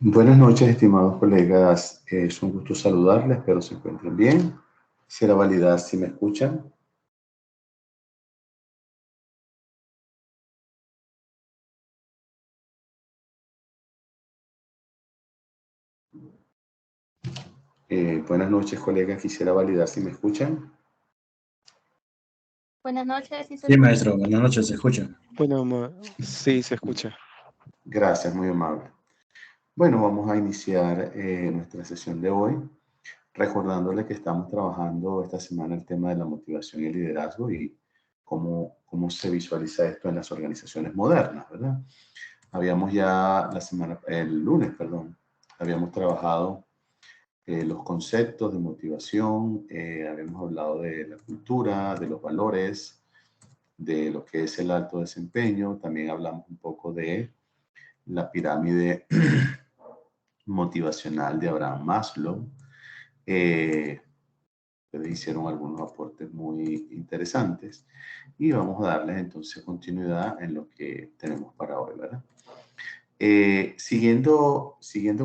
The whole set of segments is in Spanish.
Buenas noches, estimados colegas. Es un gusto saludarles, espero se encuentren bien. Quisiera validar si me escuchan. Buenas noches, colegas. Quisiera validar si me escuchan. Buenas noches, ¿sí se Sí, escucha? maestro, buenas noches, se escucha. Bueno, sí, se escucha. Gracias, muy amable. Bueno, vamos a iniciar nuestra sesión de hoy, recordándole que estamos trabajando esta semana el tema de la motivación y el liderazgo y cómo se visualiza esto en las organizaciones modernas, ¿verdad? Habíamos ya el lunes, perdón, habíamos trabajado los conceptos de motivación, habíamos hablado de la cultura, de los valores, de lo que es el alto desempeño, también hablamos un poco de la pirámide motivacional de Abraham Maslow. Ustedes hicieron algunos aportes muy interesantes y vamos a darles entonces continuidad en lo que tenemos para hoy, ¿verdad? Siguiendo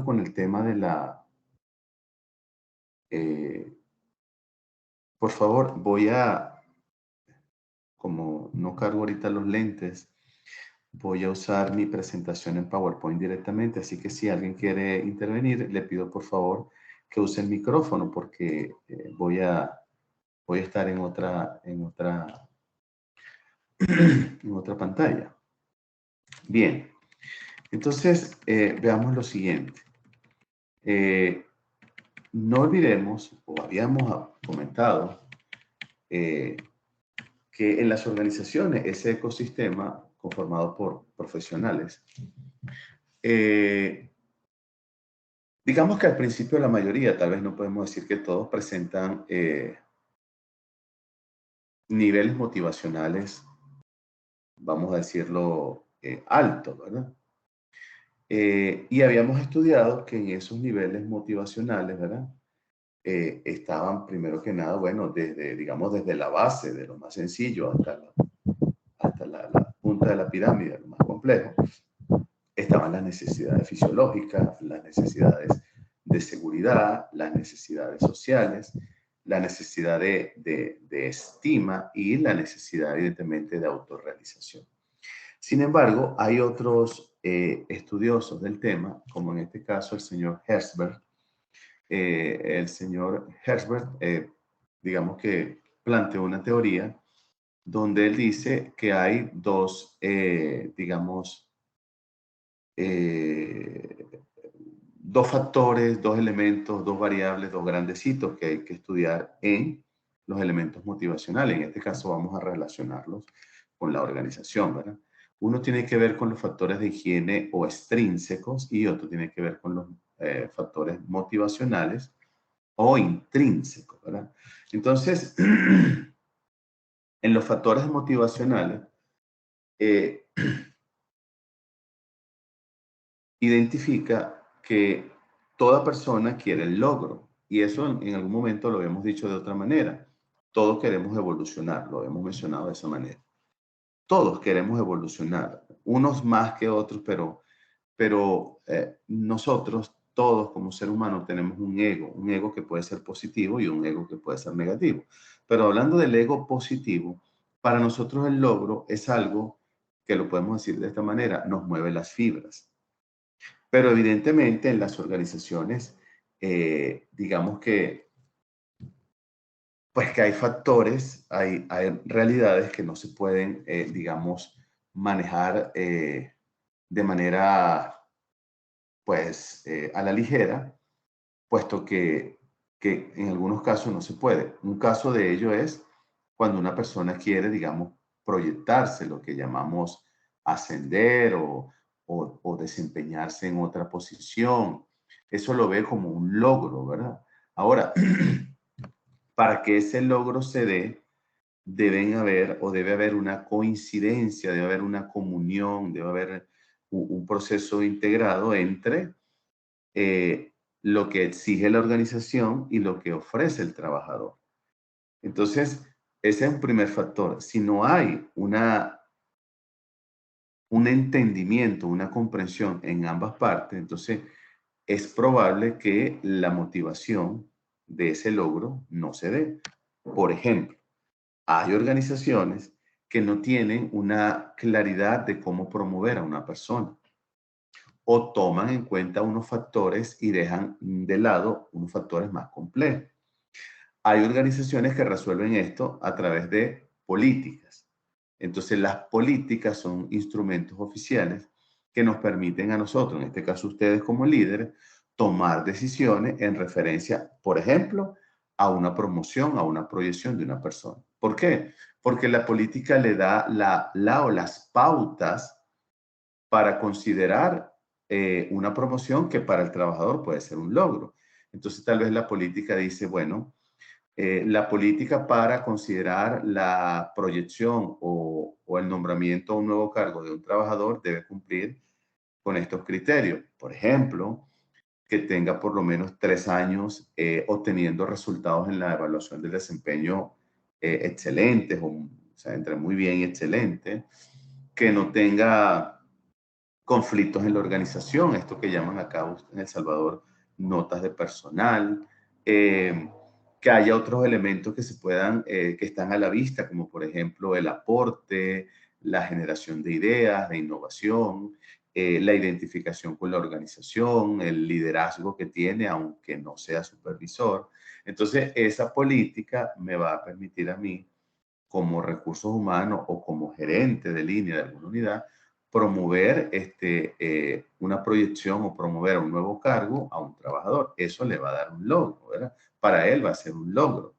con el tema de la... por favor, como no cargo ahorita los lentes, voy a usar mi presentación en PowerPoint directamente, así que si alguien quiere intervenir, le pido por favor que use el micrófono porque voy a estar en otra en otra pantalla. Bien, entonces veamos lo siguiente. No olvidemos, o habíamos comentado, que en las organizaciones ese ecosistema conformado por profesionales, digamos que al principio la mayoría, tal vez no podemos decir que todos, presentan niveles motivacionales, vamos a decirlo, altos, ¿verdad? Y habíamos estudiado que en esos niveles motivacionales, ¿verdad? Estaban primero que nada, bueno, digamos, desde la base, de lo más sencillo hasta la punta de la pirámide, lo más complejo, estaban las necesidades fisiológicas, las necesidades de seguridad, las necesidades sociales, la necesidad de estima y la necesidad, evidentemente, de autorrealización. Sin embargo, hay otros estudiosos del tema, como en este caso el señor Herzberg. El señor Herzberg, digamos que planteó una teoría donde él dice que hay dos, digamos, dos factores, dos elementos, dos variables, dos grandecitos que hay que estudiar en los elementos motivacionales. En este caso vamos a relacionarlos con la organización, ¿verdad? Uno tiene que ver con los factores de higiene o extrínsecos y otro tiene que ver con los factores motivacionales o intrínsecos, ¿verdad? Entonces, en los factores motivacionales, identifica que toda persona quiere el logro. Y eso en algún momento lo hemos dicho de otra manera. Todos queremos evolucionar, lo hemos mencionado de esa manera. Todos queremos evolucionar, unos más que otros, pero nosotros, todos como ser humano, tenemos un ego que puede ser positivo y un ego que puede ser negativo. Pero hablando del ego positivo, para nosotros el logro es algo que lo podemos decir de esta manera, nos mueve las fibras. Pero evidentemente en las organizaciones, digamos que, pues que hay factores, hay realidades que no se pueden, digamos, manejar de manera, pues, a la ligera, puesto que en algunos casos no se puede. Un caso de ello es cuando una persona quiere, digamos, proyectarse, lo que llamamos ascender o desempeñarse en otra posición. Eso lo ve como un logro, ¿verdad? Ahora, para que ese logro se dé, debe haber una coincidencia, debe haber una comunión, debe haber un proceso integrado entre lo que exige la organización y lo que ofrece el trabajador. Entonces, ese es un primer factor. Si no hay un entendimiento, una comprensión en ambas partes, entonces es probable que la motivación de ese logro no se dé. Por ejemplo, hay organizaciones que no tienen una claridad de cómo promover a una persona o toman en cuenta unos factores y dejan de lado unos factores más complejos. Hay organizaciones que resuelven esto a través de políticas. Entonces, las políticas son instrumentos oficiales que nos permiten a nosotros, en este caso ustedes como líderes, tomar decisiones en referencia, por ejemplo, a una promoción, a una proyección de una persona. ¿Por qué? Porque la política le da la o las pautas para considerar una promoción que para el trabajador puede ser un logro. Entonces, tal vez la política dice, bueno, la política para considerar la proyección o el nombramiento a un nuevo cargo de un trabajador debe cumplir con estos criterios. Por ejemplo, que tenga por lo menos 3 años obteniendo resultados en la evaluación del desempeño excelentes, o sea, entre muy bien y excelente, que no tenga conflictos en la organización, esto que llaman acá en El Salvador notas de personal, que haya otros elementos que se puedan, que están a la vista, como por ejemplo el aporte, la generación de ideas, de innovación, la identificación con la organización, el liderazgo que tiene, aunque no sea supervisor. Entonces, esa política me va a permitir a mí, como recursos humanos o como gerente de línea de alguna unidad, promover una proyección o promover un nuevo cargo a un trabajador. Eso le va a dar un logro, ¿verdad? Para él va a ser un logro.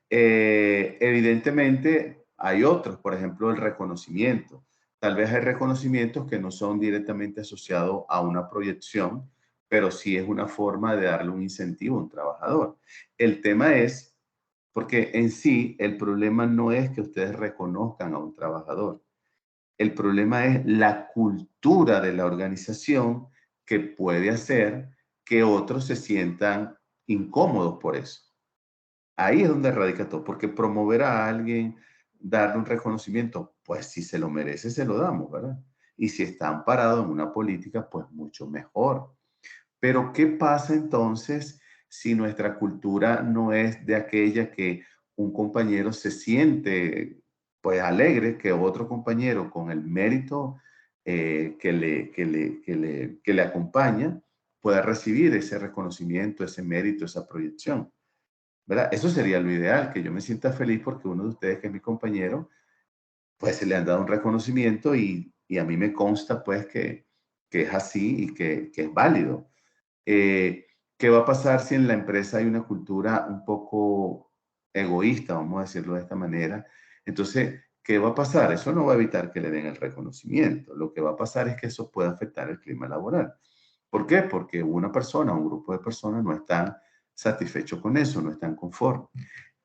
Evidentemente, hay otros, por ejemplo, el reconocimiento. Tal vez hay reconocimientos que no son directamente asociados a una proyección, pero sí es una forma de darle un incentivo a un trabajador. El tema es, porque en sí el problema no es que ustedes reconozcan a un trabajador. El problema es la cultura de la organización que puede hacer que otros se sientan incómodos por eso. Ahí es donde radica todo, porque promover a alguien, darle un reconocimiento, pues si se lo merece, se lo damos, ¿verdad? Y si está amparado en una política, pues mucho mejor. Pero ¿qué pasa entonces si nuestra cultura no es de aquella que un compañero se siente pues alegre que otro compañero con el mérito que le acompaña pueda recibir ese reconocimiento, ese mérito, esa proyección? ¿Verdad? Eso sería lo ideal, que yo me sienta feliz porque uno de ustedes, que es mi compañero, pues se le han dado un reconocimiento y a mí me consta pues que es así y que es válido. ¿Qué va a pasar si en la empresa hay una cultura un poco egoísta, vamos a decirlo de esta manera? Entonces, ¿qué va a pasar? Eso no va a evitar que le den el reconocimiento. Lo que va a pasar es que eso puede afectar el clima laboral. ¿Por qué? Porque una persona, un grupo de personas no están satisfechos con eso, no están conformes.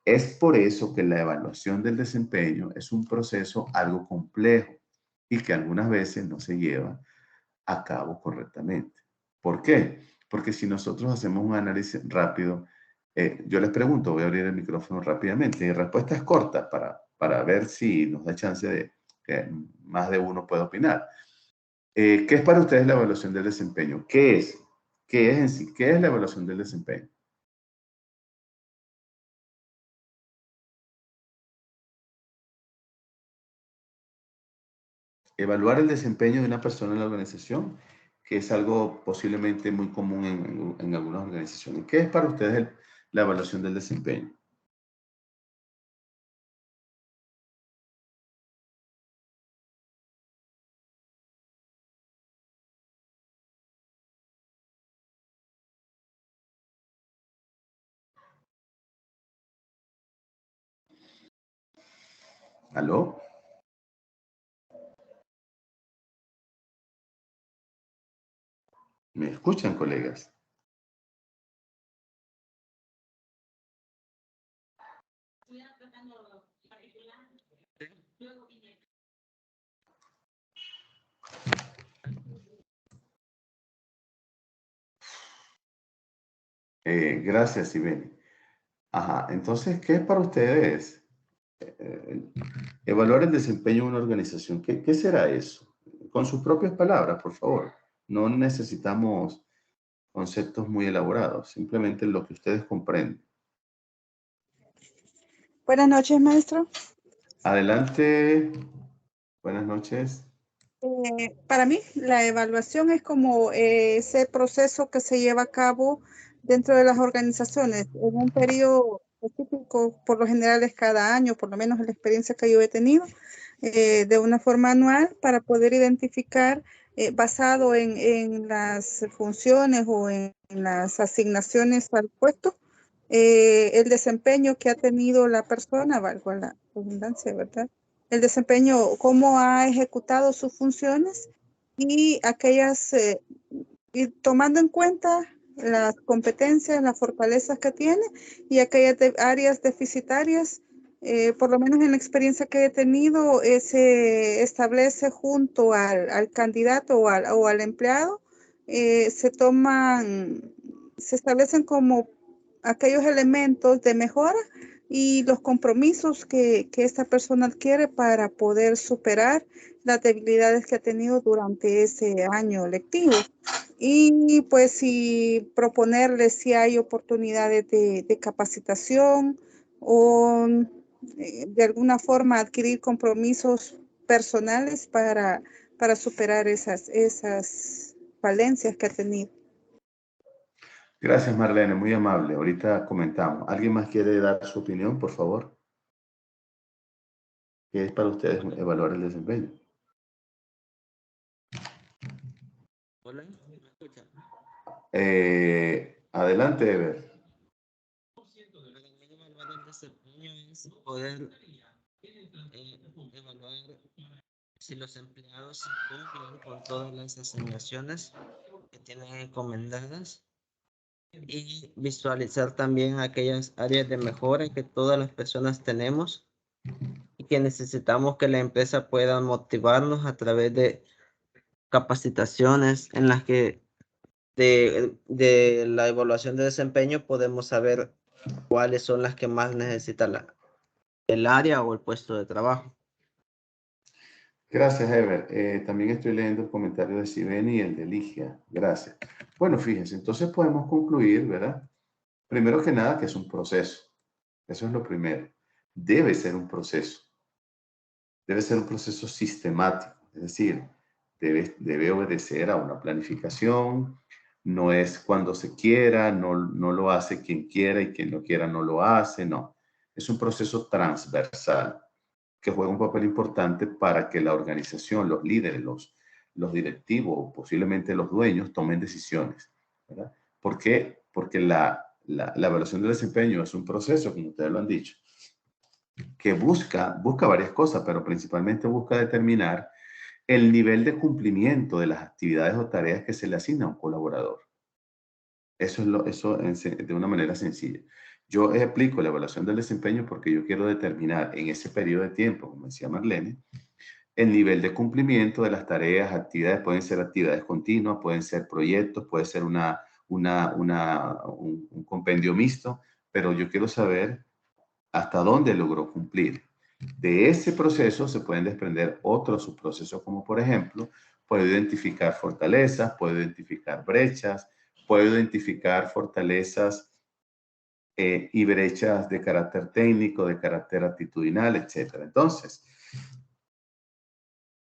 Es por eso que la evaluación del desempeño es un proceso algo complejo y que algunas veces no se lleva a cabo correctamente. ¿Por qué? Porque si nosotros hacemos un análisis rápido, yo les pregunto, voy a abrir el micrófono rápidamente, y respuestas cortas para ver si nos da chance de que más de uno pueda opinar. ¿Qué es para ustedes la evaluación del desempeño? ¿Qué es? ¿Qué es en sí? ¿Qué es la evaluación del desempeño? Evaluar el desempeño de una persona en la organización, que es algo posiblemente muy común en algunas organizaciones. ¿Qué es para ustedes la evaluación del desempeño? ¿Aló? ¿Me escuchan, colegas? Gracias, Ibeni. Ajá, entonces, ¿qué es para ustedes evaluar el desempeño de una organización? ¿Qué será eso? Con sus propias palabras, por favor. No necesitamos conceptos muy elaborados, simplemente lo que ustedes comprenden. Buenas noches, maestro. Adelante, buenas noches. Para mí, la evaluación es como ese proceso que se lleva a cabo dentro de las organizaciones en un periodo específico, por lo general es cada año, por lo menos en la experiencia que yo he tenido, de una forma anual para poder identificar, basado en las funciones o en las asignaciones al puesto, el desempeño que ha tenido la persona, valga la redundancia, ¿verdad? El desempeño, cómo ha ejecutado sus funciones y aquellas, y tomando en cuenta las competencias, las fortalezas que tiene y aquellas áreas deficitarias, por lo menos en la experiencia que he tenido, se establece junto al candidato o al empleado, se establecen como aquellos elementos de mejora y los compromisos que esta persona adquiere para poder superar las debilidades que ha tenido durante ese año lectivo. Y pues si proponerles si hay oportunidades de capacitación o de alguna forma adquirir compromisos personales para superar esas falencias que ha tenido. Gracias, Marlene, muy amable. Ahorita comentamos. ¿Alguien más quiere dar su opinión, por favor? ¿Qué es para ustedes evaluar el desempeño? Hola, ¿me escuchan? Adelante, Ever. Para mí evaluar el desempeño es poder evaluar si los empleados cumplen con todas las asignaciones que tienen encomendadas y visualizar también aquellas áreas de mejora que todas las personas tenemos y que necesitamos que la empresa pueda motivarnos a través de capacitaciones en las que de la evaluación de desempeño podemos saber cuáles son las que más necesita el área o el puesto de trabajo. Gracias, Ever. También estoy leyendo el comentario de Sibeni y el de Ligia. Gracias. Bueno, fíjense, entonces podemos concluir, ¿verdad? Primero que nada, que es un proceso. Eso es lo primero. Debe ser un proceso. Debe ser un proceso sistemático. Es decir, debe obedecer a una planificación. No es cuando se quiera, no lo hace quien quiera y quien no quiera no lo hace. No. Es un proceso transversal que juega un papel importante para que la organización, los líderes, los directivos, posiblemente los dueños, tomen decisiones, ¿verdad? ¿Por qué? Porque la evaluación del desempeño es un proceso, como ustedes lo han dicho, que busca varias cosas, pero principalmente busca determinar el nivel de cumplimiento de las actividades o tareas que se le asigna a un colaborador. Eso de una manera sencilla. Yo explico la evaluación del desempeño porque yo quiero determinar en ese periodo de tiempo, como decía Marlene, el nivel de cumplimiento de las tareas, actividades, pueden ser actividades continuas, pueden ser proyectos, puede ser un compendio mixto, pero yo quiero saber hasta dónde logró cumplir. De ese proceso se pueden desprender otros subprocesos, como por ejemplo, puedo identificar fortalezas, puedo identificar brechas, puedo identificar fortalezas y brechas de carácter técnico, de carácter actitudinal, etc. Entonces,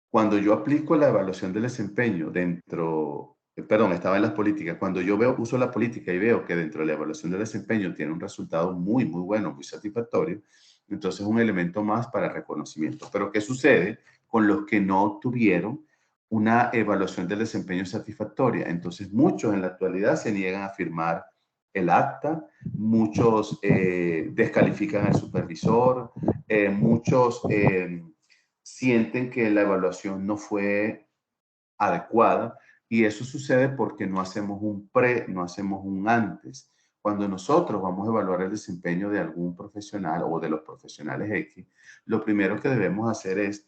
cuando yo aplico la evaluación del desempeño estaba en las políticas, cuando yo uso la política y veo que dentro de la evaluación del desempeño tiene un resultado muy, muy bueno, muy satisfactorio, entonces es un elemento más para reconocimiento. Pero ¿qué sucede con los que no tuvieron una evaluación del desempeño satisfactoria? Entonces muchos en la actualidad se niegan a firmar el acta, muchos descalifican al supervisor, muchos sienten que la evaluación no fue adecuada y eso sucede porque no hacemos un no hacemos un antes. Cuando nosotros vamos a evaluar el desempeño de algún profesional o de los profesionales X, lo primero que debemos hacer es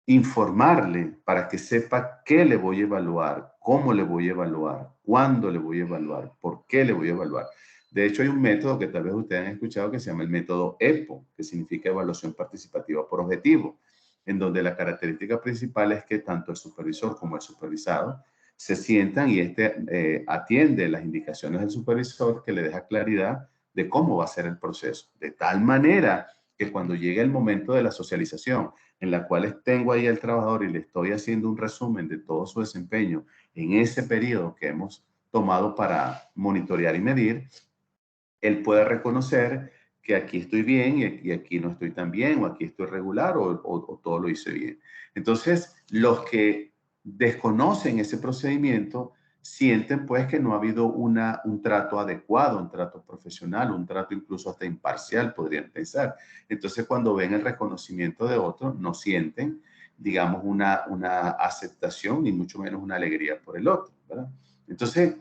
informarle para que sepa qué le voy a evaluar, cómo le voy a evaluar, cuándo le voy a evaluar, por qué le voy a evaluar. De hecho, hay un método que tal vez ustedes han escuchado que se llama el método EPO, que significa Evaluación Participativa por Objetivo, en donde la característica principal es que tanto el supervisor como el supervisado se sientan y atiende las indicaciones del supervisor, que le deja claridad de cómo va a ser el proceso. De tal manera que cuando llegue el momento de la socialización, en la cual tengo ahí al trabajador y le estoy haciendo un resumen de todo su desempeño en ese periodo que hemos tomado para monitorear y medir, él puede reconocer que aquí estoy bien y aquí no estoy tan bien, o aquí estoy regular, o todo lo hice bien. Entonces, los que desconocen ese procedimiento sienten pues que no ha habido un trato adecuado, un trato profesional, un trato incluso hasta imparcial, podrían pensar. Entonces, cuando ven el reconocimiento de otro, no sienten, digamos, una aceptación, ni mucho menos una alegría por el otro, ¿verdad? Entonces,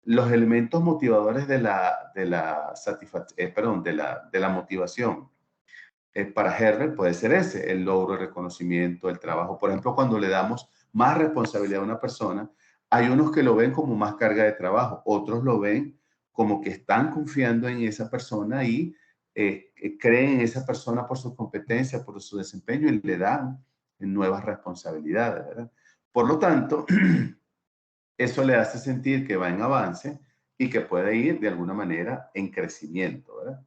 los elementos motivadores de la motivación para Herbert puede ser ese, el logro, el reconocimiento, el trabajo. Por ejemplo, cuando le damos más responsabilidad a una persona, hay unos que lo ven como más carga de trabajo, otros lo ven como que están confiando en esa persona y creen en esa persona por su competencia, por su desempeño, y le dan nuevas responsabilidades, ¿verdad? Por lo tanto, eso le hace sentir que va en avance y que puede ir de alguna manera en crecimiento, ¿verdad?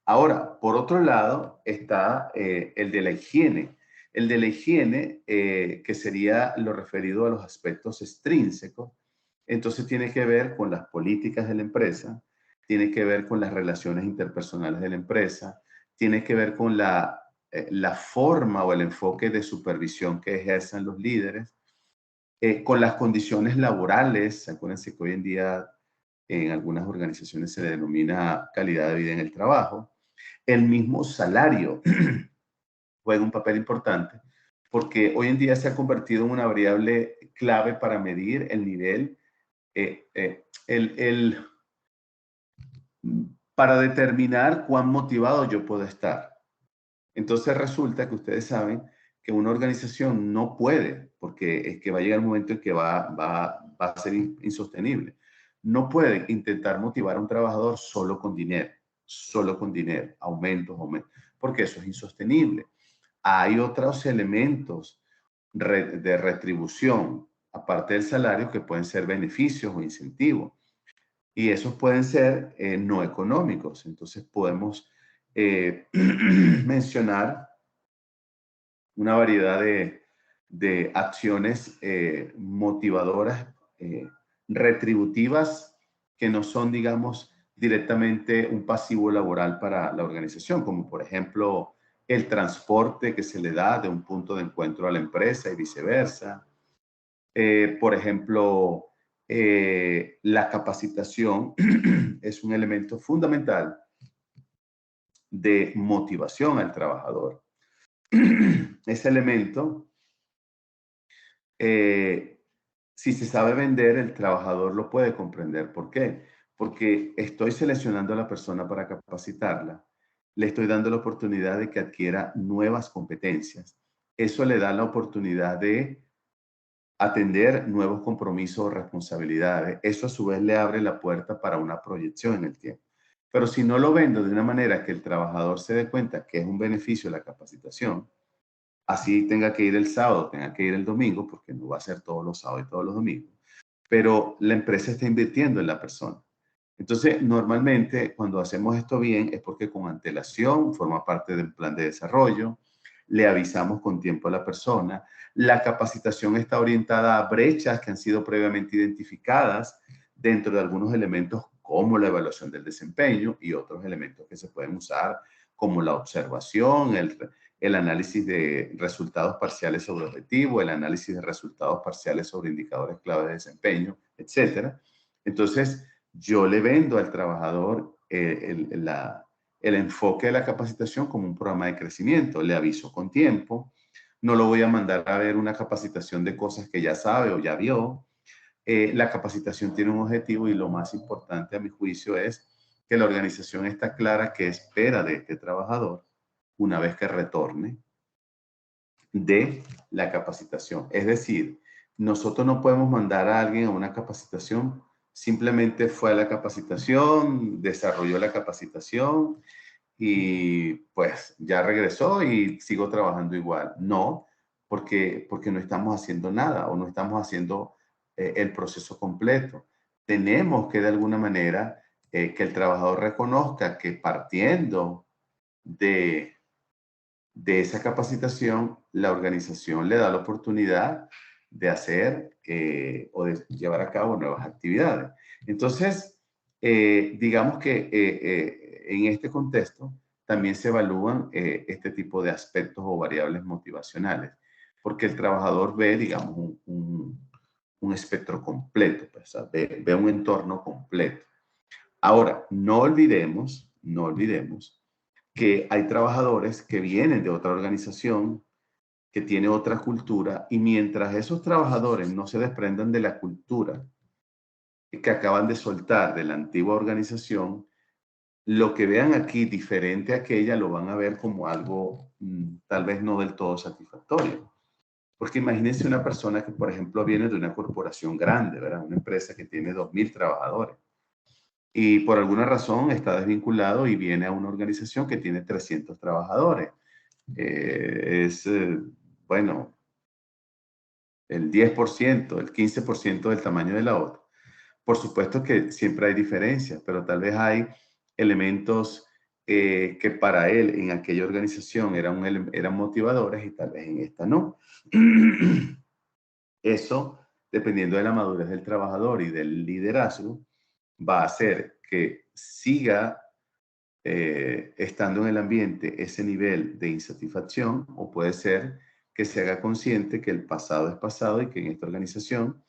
Ahora, por otro lado, está el de la higiene. El de la higiene, que sería lo referido a los aspectos extrínsecos, entonces tiene que ver con las políticas de la empresa, tiene que ver con las relaciones interpersonales de la empresa, tiene que ver con la forma o el enfoque de supervisión que ejerzan los líderes, con las condiciones laborales. Acuérdense que hoy en día en algunas organizaciones se le denomina calidad de vida en el trabajo. El mismo salario juega un papel importante porque hoy en día se ha convertido en una variable clave para medir el nivel, para determinar cuán motivado yo puedo estar. Entonces resulta que ustedes saben que una organización no puede, porque es que va a llegar el momento en que va a ser insostenible. No puede intentar motivar a un trabajador solo con dinero, aumentos, porque eso es insostenible. Hay otros elementos de retribución, aparte del salario, que pueden ser beneficios o incentivos. Y esos pueden ser no económicos. Entonces podemos mencionar una variedad de acciones motivadoras, retributivas, que no son, digamos, directamente un pasivo laboral para la organización, como por ejemplo el transporte que se le da de un punto de encuentro a la empresa y viceversa. Por ejemplo, la capacitación es un elemento fundamental de motivación al trabajador. Ese elemento, si se sabe vender, el trabajador lo puede comprender. ¿Por qué? Porque estoy seleccionando a la persona para capacitarla. Le estoy dando la oportunidad de que adquiera nuevas competencias. Eso le da la oportunidad de atender nuevos compromisos o responsabilidades. Eso a su vez le abre la puerta para una proyección en el tiempo. Pero si no lo vendo de una manera que el trabajador se dé cuenta que es un beneficio la capacitación, así tenga que ir el sábado, tenga que ir el domingo, porque no va a ser todos los sábados y todos los domingos, pero la empresa está invirtiendo en la persona. Entonces, normalmente cuando hacemos esto bien es porque con antelación forma parte del plan de desarrollo, le avisamos con tiempo a la persona, la capacitación está orientada a brechas que han sido previamente identificadas dentro de algunos elementos como la evaluación del desempeño y otros elementos que se pueden usar como la observación, el análisis de resultados parciales sobre objetivo, el análisis de resultados parciales sobre indicadores clave de desempeño, etc. Entonces, yo le vendo al trabajador el enfoque de la capacitación como un programa de crecimiento. Le aviso con tiempo. No lo voy a mandar a ver una capacitación de cosas que ya sabe o ya vio. La capacitación tiene un objetivo y lo más importante a mi juicio es que la organización está clara qué espera de este trabajador una vez que retorne de la capacitación. Es decir, nosotros no podemos mandar a alguien a una capacitación, simplemente fue a la capacitación, desarrolló la capacitación y pues ya regresó y sigo trabajando igual. No, porque no estamos haciendo nada o no estamos haciendo el proceso completo. Tenemos que de alguna manera que el trabajador reconozca que partiendo de esa capacitación, la organización le da la oportunidad de hacer o de llevar a cabo nuevas actividades. Entonces, digamos que en este contexto también se evalúan este tipo de aspectos o variables motivacionales, porque el trabajador ve, digamos, un espectro completo, pues, ve un entorno completo. Ahora, no olvidemos que hay trabajadores que vienen de otra organización, que tiene otra cultura, y mientras esos trabajadores no se desprendan de la cultura que acaban de soltar de la antigua organización, lo que vean aquí diferente a aquella lo van a ver como algo tal vez no del todo satisfactorio. Porque imagínense una persona que, por ejemplo, viene de una corporación grande, ¿verdad? Una empresa que tiene 2.000 trabajadores. Y por alguna razón está desvinculado y viene a una organización que tiene 300 trabajadores. Bueno, el 10%, el 15% del tamaño de la otra. Por supuesto que siempre hay diferencias, pero tal vez hay elementos que para él en aquella organización eran motivadores y tal vez en esta no. Eso, dependiendo de la madurez del trabajador y del liderazgo, va a hacer que siga estando en el ambiente ese nivel de insatisfacción, o puede ser que se haga consciente que el pasado es pasado y que en esta organización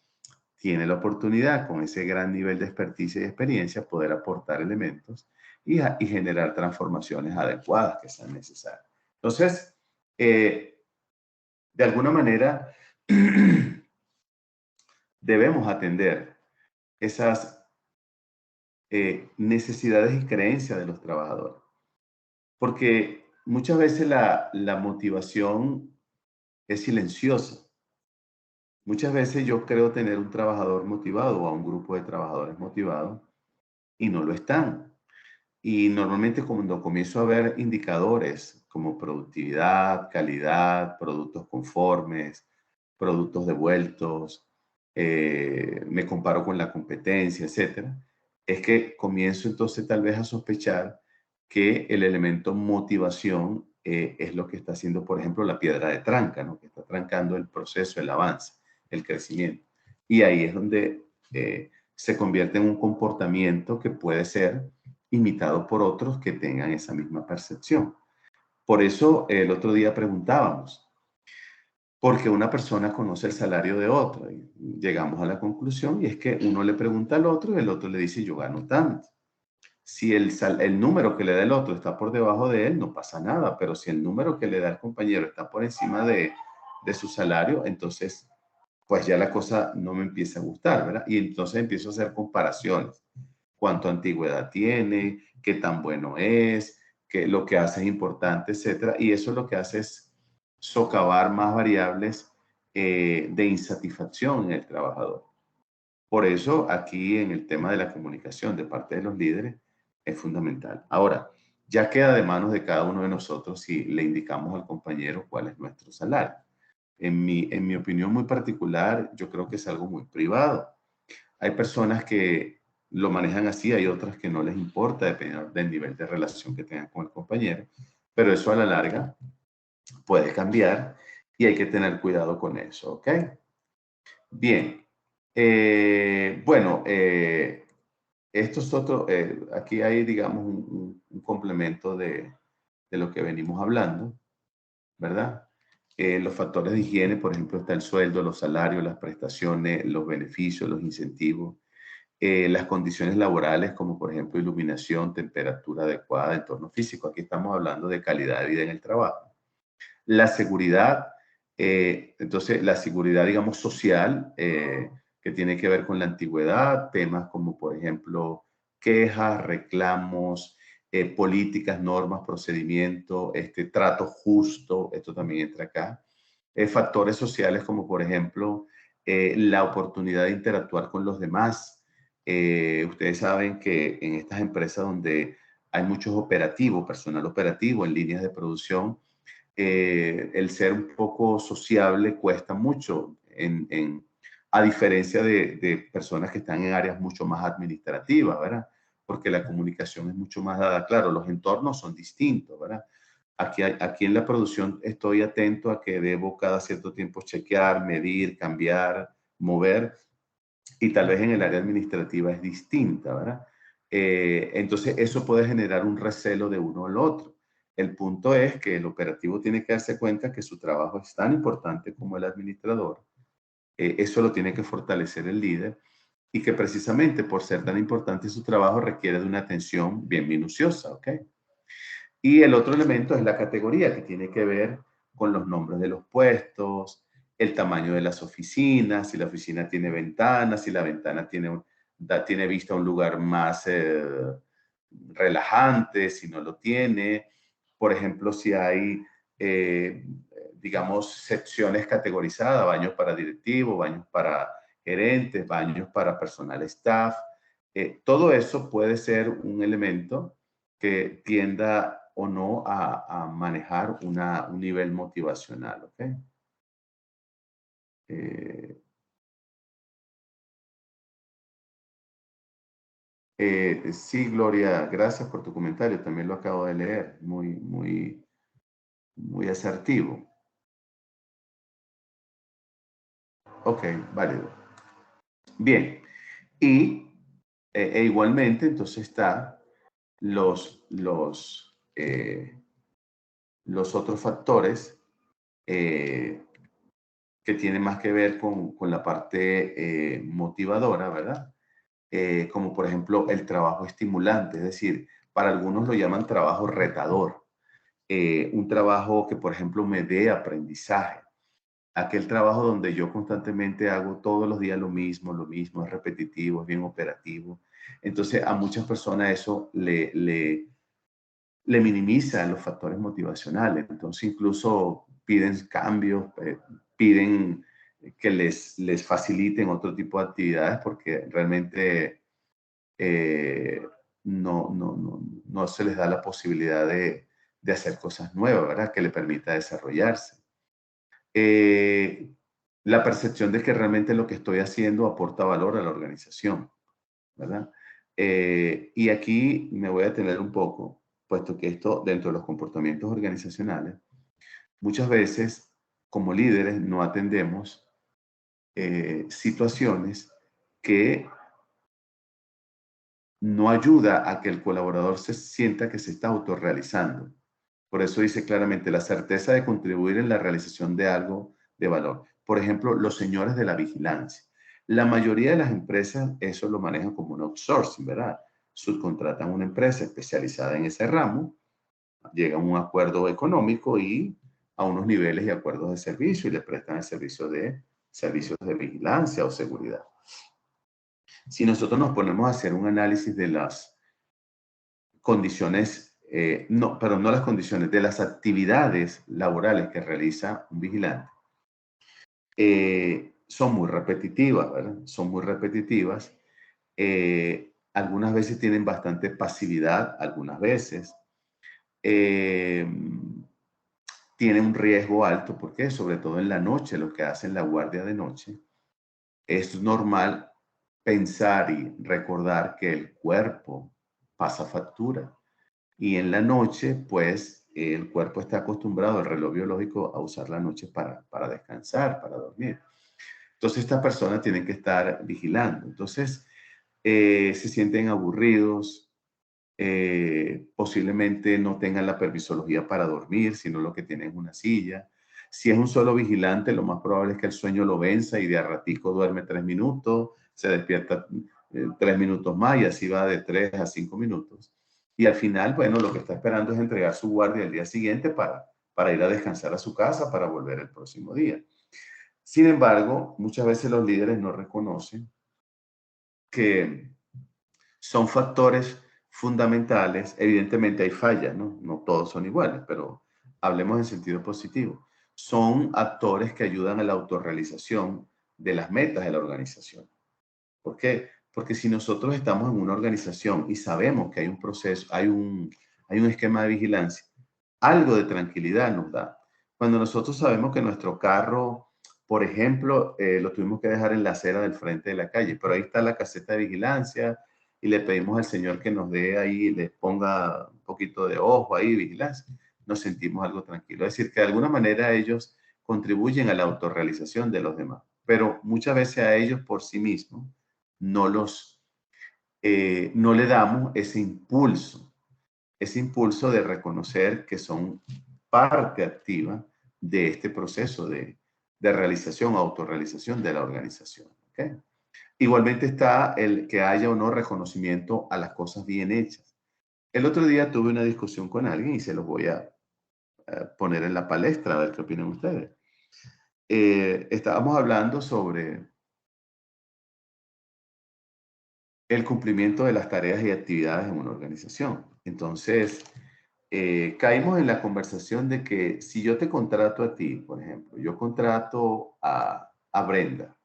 tiene la oportunidad, con ese gran nivel de experticia y experiencia, poder aportar elementos y generar transformaciones adecuadas que sean necesarias. Entonces, de alguna manera, debemos atender esas necesidades y creencias de los trabajadores. Porque muchas veces la motivación es silenciosa. Muchas veces yo creo tener un trabajador motivado o a un grupo de trabajadores motivados y no lo están. Y normalmente cuando comienzo a ver indicadores como productividad, calidad, productos conformes, productos devueltos, me comparo con la competencia, etcétera, es que comienzo entonces tal vez a sospechar que el elemento motivación es lo que está haciendo, por ejemplo, la piedra de tranca, ¿no? Que está trancando el proceso, el avance, el crecimiento. Y ahí es donde se convierte en un comportamiento que puede ser imitado por otros que tengan esa misma percepción. Por eso el otro día preguntábamos, ¿por qué una persona conoce el salario de otro? Y llegamos a la conclusión, y es que uno le pregunta al otro y el otro le dice, yo gano tanto. Si el número que le da el otro está por debajo de él, no pasa nada, pero si el número que le da el compañero está por encima de su salario, entonces pues ya la cosa no me empieza a gustar, ¿verdad? Y entonces empiezo a hacer comparaciones. Cuánto antigüedad tiene, qué tan bueno es, qué lo que hace es importante, etcétera. Y eso lo que hace es socavar más variables de insatisfacción en el trabajador. Por eso aquí en el tema de la comunicación de parte de los líderes es fundamental. Ahora, ya queda de manos de cada uno de nosotros si le indicamos al compañero cuál es nuestro salario. En mi opinión muy particular, yo creo que es algo muy privado. Hay personas que lo manejan así, hay otras que no les importa, dependiendo del nivel de relación que tengan con el compañero, pero eso a la larga puede cambiar y hay que tener cuidado con eso, ¿ok? Bien, bueno, esto es otro, aquí hay, digamos, un complemento de lo que venimos hablando, ¿verdad? Los factores de higiene, por ejemplo, está el sueldo, los salarios, las prestaciones, los beneficios, los incentivos, las condiciones laborales, como por ejemplo iluminación, temperatura adecuada, entorno físico. Aquí estamos hablando de calidad de vida en el trabajo. La seguridad, entonces la seguridad, digamos, social, que tiene que ver con la antigüedad, temas como por ejemplo quejas, reclamos, políticas, normas, procedimientos, trato justo, esto también entra acá. Factores sociales como por ejemplo la oportunidad de interactuar con los demás. Ustedes saben que en estas empresas donde hay muchos operativos, personal operativo en líneas de producción, el ser un poco sociable cuesta mucho, a diferencia de personas que están en áreas mucho más administrativas, ¿verdad? Porque la comunicación es mucho más dada. Claro, los entornos son distintos, ¿verdad? Aquí en la producción estoy atento a que debo cada cierto tiempo chequear, medir, cambiar, mover, y tal vez en el área administrativa es distinta, ¿verdad? Entonces eso puede generar un recelo de uno al otro. El punto es que el operativo tiene que darse cuenta que su trabajo es tan importante como el administrador. Eso lo tiene que fortalecer el líder, y que precisamente por ser tan importante su trabajo requiere de una atención bien minuciosa, ¿ok? Y el otro elemento es la categoría, que tiene que ver con los nombres de los puestos, el tamaño de las oficinas, si la oficina tiene ventanas, si la ventana tiene vista a un lugar más relajante, si no lo tiene. Por ejemplo, si hay, digamos, secciones categorizadas, baños para directivos, baños para gerentes, baños para personal staff. Todo eso puede ser un elemento que tienda o no a manejar un nivel motivacional, ¿ok? Sí, Gloria, gracias por tu comentario. También lo acabo de leer. Muy asertivo. Ok, válido. Bien. Y igualmente, entonces está los otros factores que tienen más que ver con la parte motivadora, ¿verdad? Como por ejemplo el trabajo estimulante, es decir, para algunos lo llaman trabajo retador, un trabajo que por ejemplo me dé aprendizaje, aquel trabajo donde yo constantemente hago todos los días lo mismo, es repetitivo, es bien operativo. Entonces a muchas personas eso le minimiza los factores motivacionales, entonces incluso piden cambios, piden que les faciliten otro tipo de actividades porque realmente no se les da la posibilidad de hacer cosas nuevas, ¿verdad? Que le permita desarrollarse. La percepción de que realmente lo que estoy haciendo aporta valor a la organización, ¿verdad? Y aquí me voy a detener un poco, puesto que esto dentro de los comportamientos organizacionales, muchas veces como líderes no atendemos situaciones que no ayuda a que el colaborador se sienta que se está autorrealizando. Por eso dice claramente la certeza de contribuir en la realización de algo de valor. Por ejemplo, los señores de la vigilancia. La mayoría de las empresas eso lo manejan como un outsourcing, ¿verdad? Subcontratan una empresa especializada en ese ramo, llegan a un acuerdo económico y a unos niveles y acuerdos de servicio y le prestan el servicios de vigilancia o seguridad. Si nosotros nos ponemos a hacer un análisis de las condiciones, no las condiciones, de las actividades laborales que realiza un vigilante, son muy repetitivas, ¿verdad? Son muy repetitivas. Algunas veces tienen bastante pasividad, algunas veces. Tienen un riesgo alto, porque sobre todo en la noche, lo que hacen la guardia de noche, es normal pensar y recordar que el cuerpo pasa factura. Y en la noche, pues, el cuerpo está acostumbrado, el reloj biológico, a usar la noche para descansar, para dormir. Entonces, estas personas tienen que estar vigilando. Entonces, se sienten aburridos, posiblemente no tengan la permisología para dormir, sino lo que tienen es una silla. Si es un solo vigilante, lo más probable es que el sueño lo venza y de a ratico duerme 3 minutos, se despierta 3 minutos más y así va de 3 a 5 minutos. Y al final, bueno, lo que está esperando es entregar su guardia el día siguiente para ir a descansar a su casa para volver el próximo día. Sin embargo, muchas veces los líderes no reconocen que son factores fundamentales. Evidentemente hay fallas, ¿no? No todos son iguales, pero hablemos en sentido positivo. Son actores que ayudan a la autorrealización de las metas de la organización. ¿Por qué? Porque si nosotros estamos en una organización y sabemos que hay un proceso, hay un esquema de vigilancia, algo de tranquilidad nos da. Cuando nosotros sabemos que nuestro carro, por ejemplo, lo tuvimos que dejar en la acera del frente de la calle, pero ahí está la caseta de vigilancia y le pedimos al Señor que nos dé ahí, les ponga un poquito de ojo ahí, vigilancia, nos sentimos algo tranquilos. Es decir, que de alguna manera ellos contribuyen a la autorrealización de los demás, pero muchas veces a ellos por sí mismos no no le damos ese impulso de reconocer que son parte activa de este proceso de realización, autorrealización de la organización. ¿Okay? Igualmente está el que haya o no reconocimiento a las cosas bien hechas. El otro día tuve una discusión con alguien y se los voy a poner en la palestra, a ver qué opinan ustedes. Estábamos hablando sobre el cumplimiento de las tareas y actividades en una organización. Entonces, caímos en la conversación de que si yo te contrato a ti, por ejemplo, yo contrato a Brenda,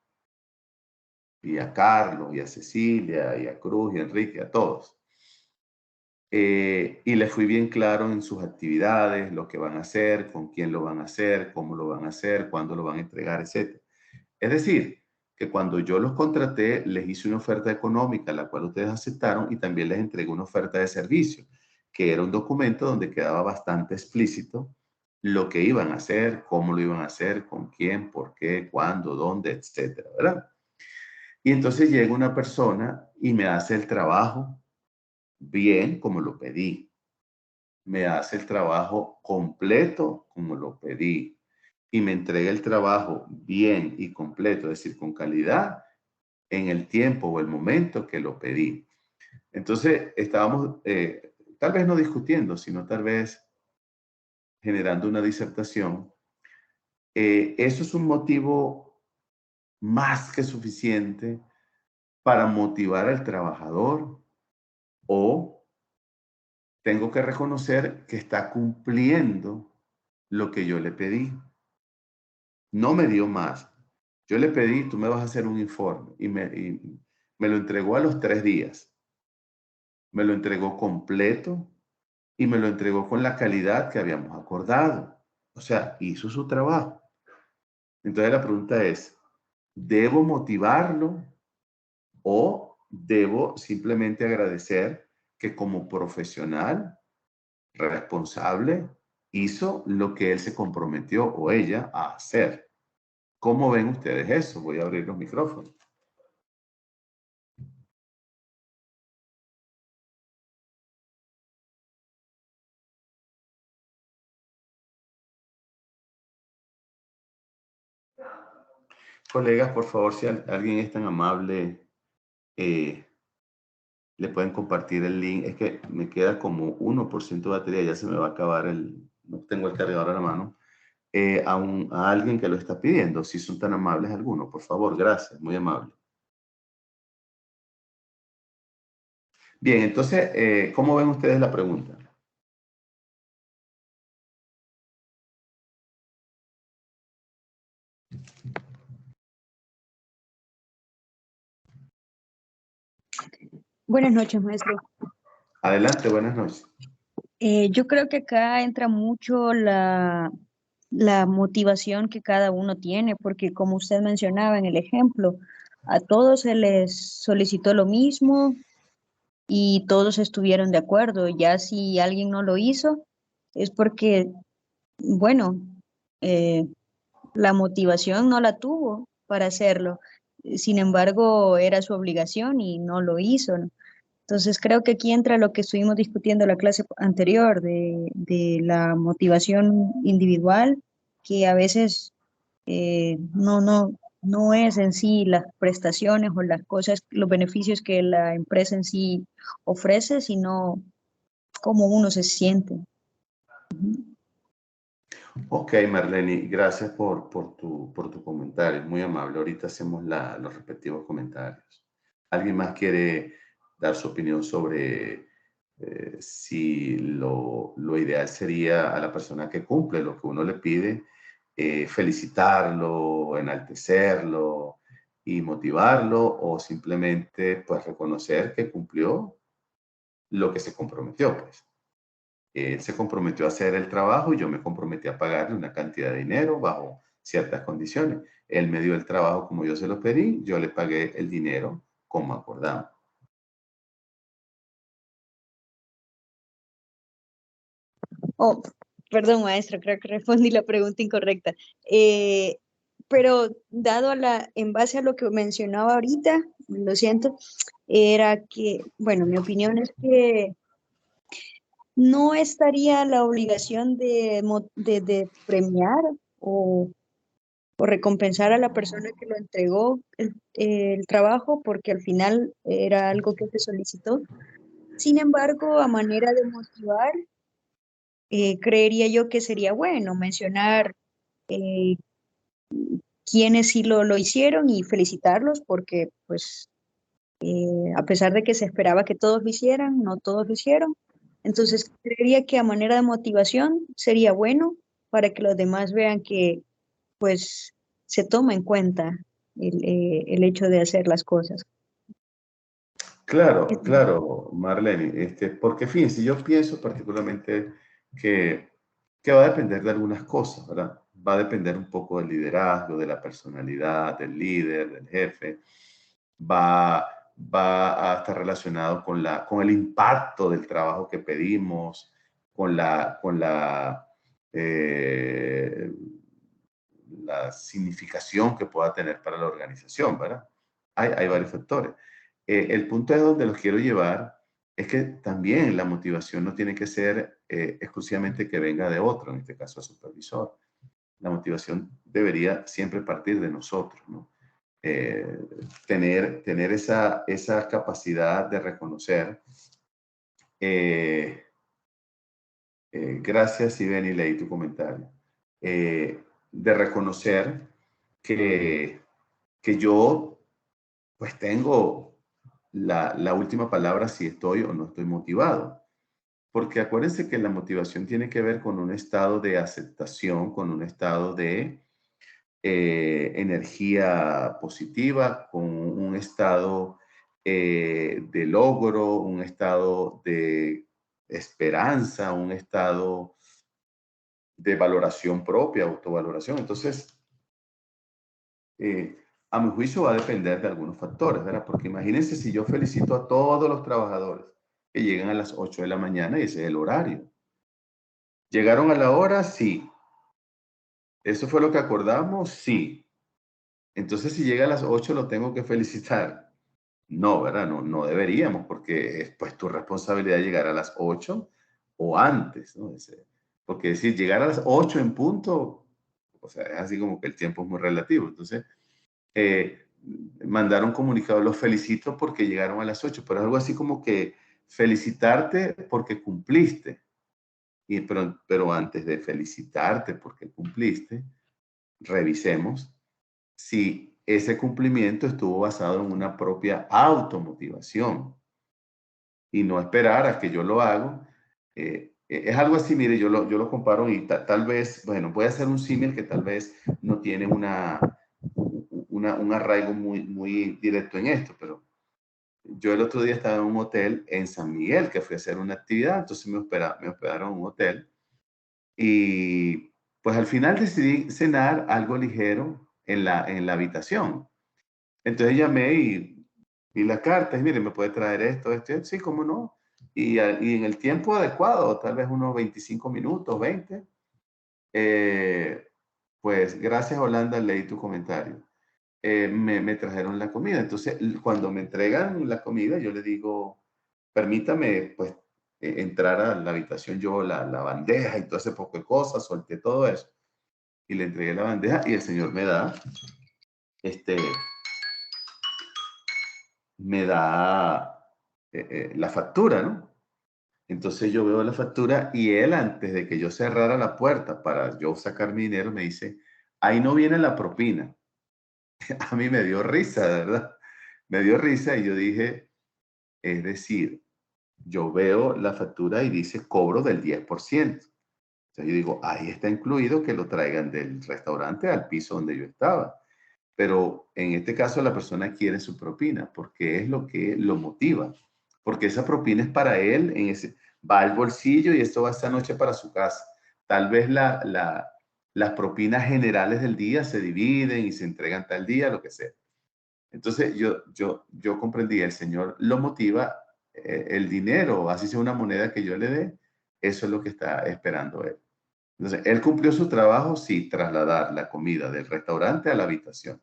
y a Carlos, y a Cecilia, y a Cruz, y a Enrique, a todos. Y les fui bien claro en sus actividades, lo que van a hacer, con quién lo van a hacer, cómo lo van a hacer, cuándo lo van a entregar, etc. Es decir, que cuando yo los contraté, les hice una oferta económica, la cual ustedes aceptaron, y también les entregué una oferta de servicio, que era un documento donde quedaba bastante explícito lo que iban a hacer, cómo lo iban a hacer, con quién, por qué, cuándo, dónde, etcétera, ¿verdad? Y entonces llega una persona y me hace el trabajo bien como lo pedí. Me hace el trabajo completo como lo pedí. Y me entrega el trabajo bien y completo, es decir, con calidad, en el tiempo o el momento que lo pedí. Entonces, estábamos tal vez no discutiendo, sino tal vez generando una disertación. Eso es un motivo más que suficiente para motivar al trabajador, o tengo que reconocer que está cumpliendo lo que yo le pedí. No me dio más. Yo le pedí, tú me vas a hacer un informe, y me lo entregó a los 3 días. Me lo entregó completo y me lo entregó con la calidad que habíamos acordado. O sea, hizo su trabajo. Entonces la pregunta es, ¿debo motivarlo o debo simplemente agradecer que como profesional responsable hizo lo que él se comprometió o ella a hacer? ¿Cómo ven ustedes eso? Voy a abrir los micrófonos. Colegas, por favor, si alguien es tan amable, le pueden compartir el link. Es que me queda como 1% de batería, ya se me va a acabar no tengo el cargador a la mano. A alguien que lo está pidiendo, si son tan amables algunos, por favor, gracias, muy amable. Bien, entonces, ¿cómo ven ustedes la pregunta? Buenas noches, maestro. Adelante, buenas noches. Yo creo que acá entra mucho la motivación que cada uno tiene, porque como usted mencionaba en el ejemplo, a todos se les solicitó lo mismo y todos estuvieron de acuerdo. Ya si alguien no lo hizo, es porque, bueno, eh, la motivación no la tuvo para hacerlo. Sin embargo, era su obligación y no lo hizo, ¿no? Entonces creo que aquí entra lo que estuvimos discutiendo en la clase anterior de la motivación individual, que a veces no es en sí las prestaciones o las cosas, los beneficios que la empresa en sí ofrece, sino cómo uno se siente. Ok, Marlene, gracias por tu comentario, muy amable. Ahorita hacemos los respectivos comentarios. ¿Alguien más quiere dar su opinión sobre si lo ideal sería a la persona que cumple lo que uno le pide, felicitarlo, enaltecerlo y motivarlo, o simplemente pues reconocer que cumplió lo que se comprometió, pues? Él se comprometió a hacer el trabajo y yo me comprometí a pagarle una cantidad de dinero bajo ciertas condiciones. Él me dio el trabajo como yo se lo pedí, yo le pagué el dinero como acordamos. Oh, perdón, maestro, creo que respondí la pregunta incorrecta. Pero dado en base a lo que mencionaba ahorita, lo siento, era que, bueno, mi opinión es que no estaría la obligación de premiar o recompensar a la persona que lo entregó el trabajo, porque al final era algo que se solicitó. Sin embargo, a manera de motivar, creería yo que sería bueno mencionar eh, quiénes sí lo hicieron y felicitarlos porque, pues, a pesar de que se esperaba que todos lo hicieran, no todos lo hicieron. Entonces, creería que a manera de motivación sería bueno para que los demás vean que, pues, se toma en cuenta el hecho de hacer las cosas. Claro, claro, Marlene, porque fíjense, yo pienso particularmente que, que va a depender de algunas cosas, ¿verdad? Va a depender un poco del liderazgo, de la personalidad, del líder, del jefe, va, va a estar relacionado con el impacto del trabajo que pedimos, eh, la significación que pueda tener para la organización, ¿verdad? Hay varios factores. El punto es donde los quiero llevar es que también la motivación no tiene que ser exclusivamente que venga de otro, en este caso el supervisor. La motivación debería siempre partir de nosotros, ¿no? Tener esa capacidad de reconocer. Gracias, Iván, y leí tu comentario. De reconocer que, que yo pues tengo la última palabra si estoy o no estoy motivado. Porque acuérdense que la motivación tiene que ver con un estado de aceptación, con un estado de energía positiva, con un estado de logro, un estado de esperanza, un estado de valoración propia, autovaloración. Entonces, a mi juicio va a depender de algunos factores, ¿verdad? Porque imagínense si yo felicito a todos los trabajadores que llegan a las 8 de la mañana y ese es el horario. ¿Llegaron a la hora? Sí. ¿Eso fue lo que acordamos? Sí. Entonces, si llega a las 8, lo tengo que felicitar. No, ¿verdad? No, no deberíamos, porque es pues tu responsabilidad llegar a las 8 o antes, ¿no? Porque decir llegar a las 8 en punto, o sea, es así como que el tiempo es muy relativo. Entonces, mandar un comunicado, los felicito porque llegaron a las 8, pero algo así como que felicitarte porque cumpliste. Pero antes de felicitarte porque cumpliste, revisemos si ese cumplimiento estuvo basado en una propia automotivación y no esperar a que yo lo haga. Es algo así, mire, yo lo comparo y tal vez, bueno, voy a hacer un símil que tal vez no tiene un arraigo muy directo en esto, pero yo el otro día estaba en un hotel en San Miguel que fui a hacer una actividad, entonces me hospedaron en un hotel y pues al final decidí cenar algo ligero en la habitación. Entonces llamé y la carta, y mire, ¿me puede traer esto, esto? Y esto? Sí, cómo no. Y en el tiempo adecuado, tal vez unos 25 minutos, 20, pues gracias Holanda, leí tu comentario. Me trajeron la comida. Entonces, cuando me entregan la comida, yo le digo, permítame, pues, entrar a la habitación, yo la bandeja y todo ese poco de cosas, solté todo eso. Y le entregué la bandeja y el señor este, me da la factura, ¿no? Entonces yo veo la factura y él, antes de que yo cerrara la puerta para yo sacar mi dinero, me dice, ahí no viene la propina. A mí me dio risa, ¿verdad? Me dio risa y yo dije, es decir, yo veo la factura y dice cobro del 10%. Entonces yo digo, ahí está incluido que lo traigan del restaurante al piso donde yo estaba. Pero en este caso la persona quiere su propina porque es lo que lo motiva. Porque esa propina es para él. va al bolsillo y esto va esta noche para su casa. Tal vez las propinas generales del día se dividen y se entregan tal día, lo que sea. Entonces yo comprendí, el Señor lo motiva, el dinero, así sea una moneda que yo le dé, eso es lo que está esperando Él. Entonces, Él cumplió su trabajo, sí, trasladar la comida del restaurante a la habitación.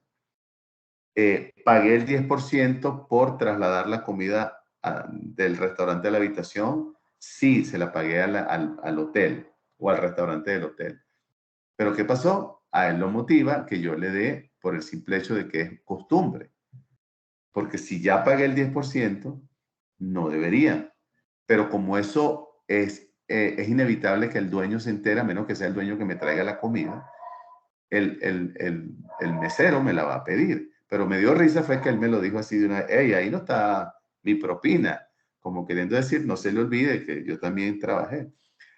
Pagué el 10% por trasladar la comida del restaurante a la habitación, sí, se la pagué al hotel o al restaurante del hotel. Pero ¿qué pasó? A él lo motiva que yo le dé por el simple hecho de que es costumbre. Porque si ya pagué el 10%, no debería. Pero como eso es inevitable que el dueño se entera, a menos que sea el dueño que me traiga la comida, el mesero me la va a pedir. Pero me dio risa fue que él me lo dijo así de una vez, hey, ahí no está mi propina, como queriendo decir, no se le olvide que yo también trabajé.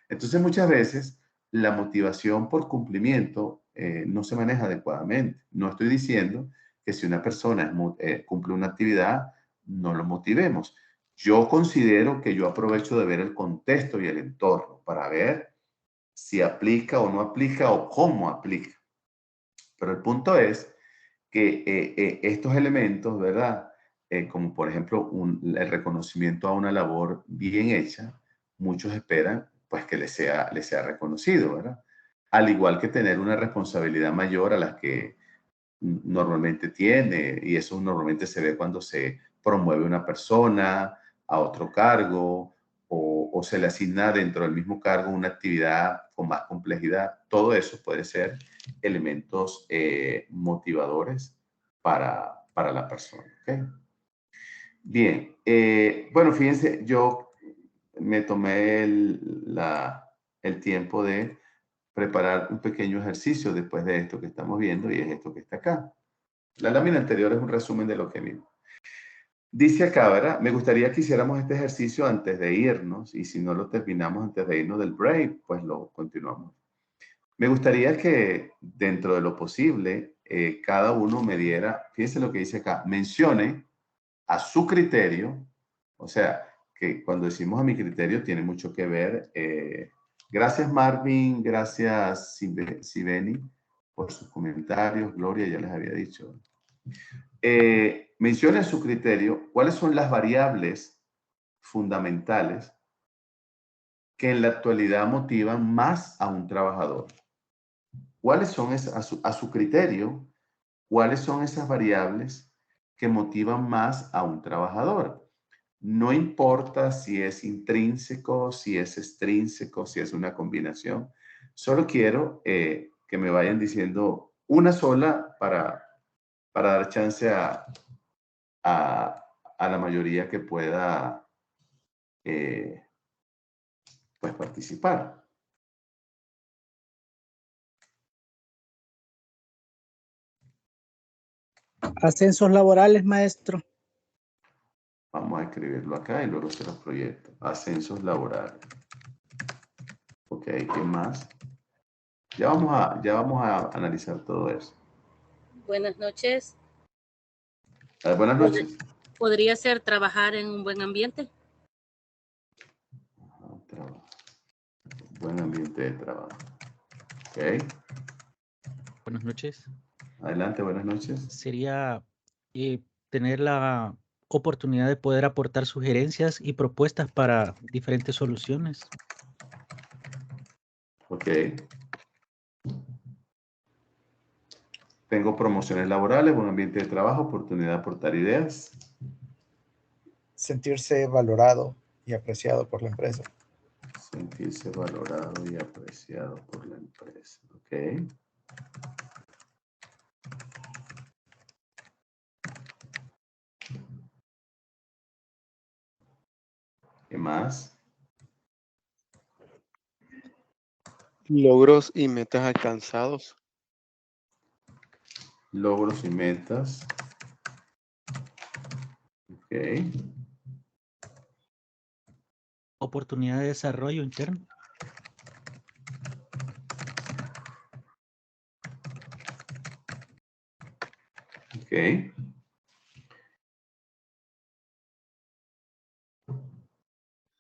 Entonces muchas veces la motivación por cumplimiento no se maneja adecuadamente. No estoy diciendo que si una persona cumple una actividad, no lo motivemos. Yo considero que yo aprovecho de ver el contexto y el entorno para ver si aplica o no aplica o cómo aplica. Pero el punto es que estos elementos, ¿verdad? Como por ejemplo el reconocimiento a una labor bien hecha, muchos esperan pues que les sea reconocido, ¿verdad? Al igual que tener una responsabilidad mayor a las que normalmente tiene, y eso normalmente se ve cuando se promueve una persona a otro cargo o se le asigna dentro del mismo cargo una actividad con más complejidad. Todo eso puede ser elementos motivadores para la persona. ¿Okay? Bien, bueno, fíjense, yo me tomé el tiempo de preparar un pequeño ejercicio después de esto que estamos viendo y es esto que está acá. La lámina anterior es un resumen de lo que vimos. Dice acá, ¿verdad? Me gustaría que hiciéramos este ejercicio antes de irnos y si no lo terminamos antes de irnos del break, pues lo continuamos. Me gustaría que dentro de lo posible, cada uno me diera, fíjense lo que dice acá, mencione a su criterio, o sea, que cuando decimos a mi criterio tiene mucho que ver. Gracias Marvin, gracias Sibeni por sus comentarios, Gloria ya les había dicho. Mencione a su criterio cuáles son las variables fundamentales que en la actualidad motivan más a un trabajador. ¿Cuáles son a su criterio? ¿Cuáles son esas variables que motivan más a un trabajador? No importa si es intrínseco, si es extrínseco, si es una combinación. Solo quiero que me vayan diciendo una sola para dar chance a la mayoría que pueda pues participar. Ascensos laborales, maestro. Vamos a escribirlo acá y luego se los proyecto. Ascensos laborales. Ok, ¿qué más? Ya vamos a analizar todo eso. Buenas noches. Buenas noches. ¿Podría ser trabajar en un buen ambiente? Buen ambiente de trabajo. Ok. Buenas noches. Adelante, buenas noches. Sería tener la oportunidad de poder aportar sugerencias y propuestas para diferentes soluciones. Ok. Tengo promociones laborales, buen ambiente de trabajo, oportunidad de aportar ideas. Sentirse valorado y apreciado por la empresa. Sentirse valorado y apreciado por la empresa. Ok. ¿Qué más? Logros y metas alcanzados. Logros y metas. Ok. Oportunidad de desarrollo interno. Ok.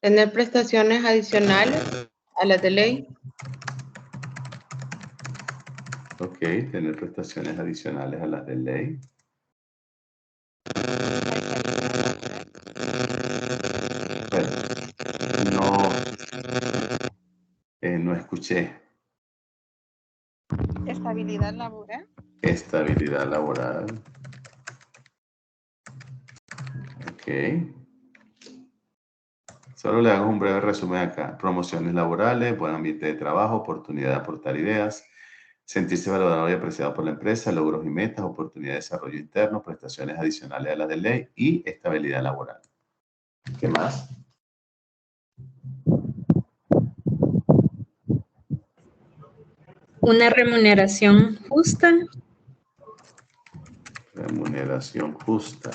Tener prestaciones adicionales a las de ley. Ok, tener prestaciones adicionales a las de ley. Bueno, no escuché. Estabilidad laboral. Estabilidad laboral. Ok. Solo le hago un breve resumen acá. Promociones laborales, buen ambiente de trabajo, oportunidad de aportar ideas, sentirse valorado y apreciado por la empresa, logros y metas, oportunidad de desarrollo interno, prestaciones adicionales a las de ley y estabilidad laboral. ¿Qué más? Una remuneración justa. Remuneración justa.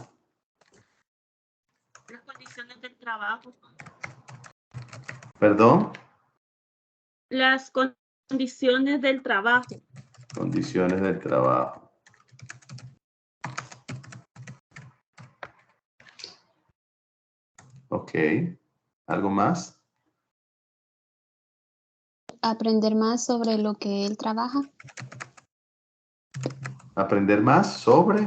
Las condiciones del trabajo. ¿Perdón? Las condiciones del trabajo. Condiciones del trabajo. Ok. ¿Algo más? Aprender más sobre lo que él trabaja. ¿Aprender más sobre?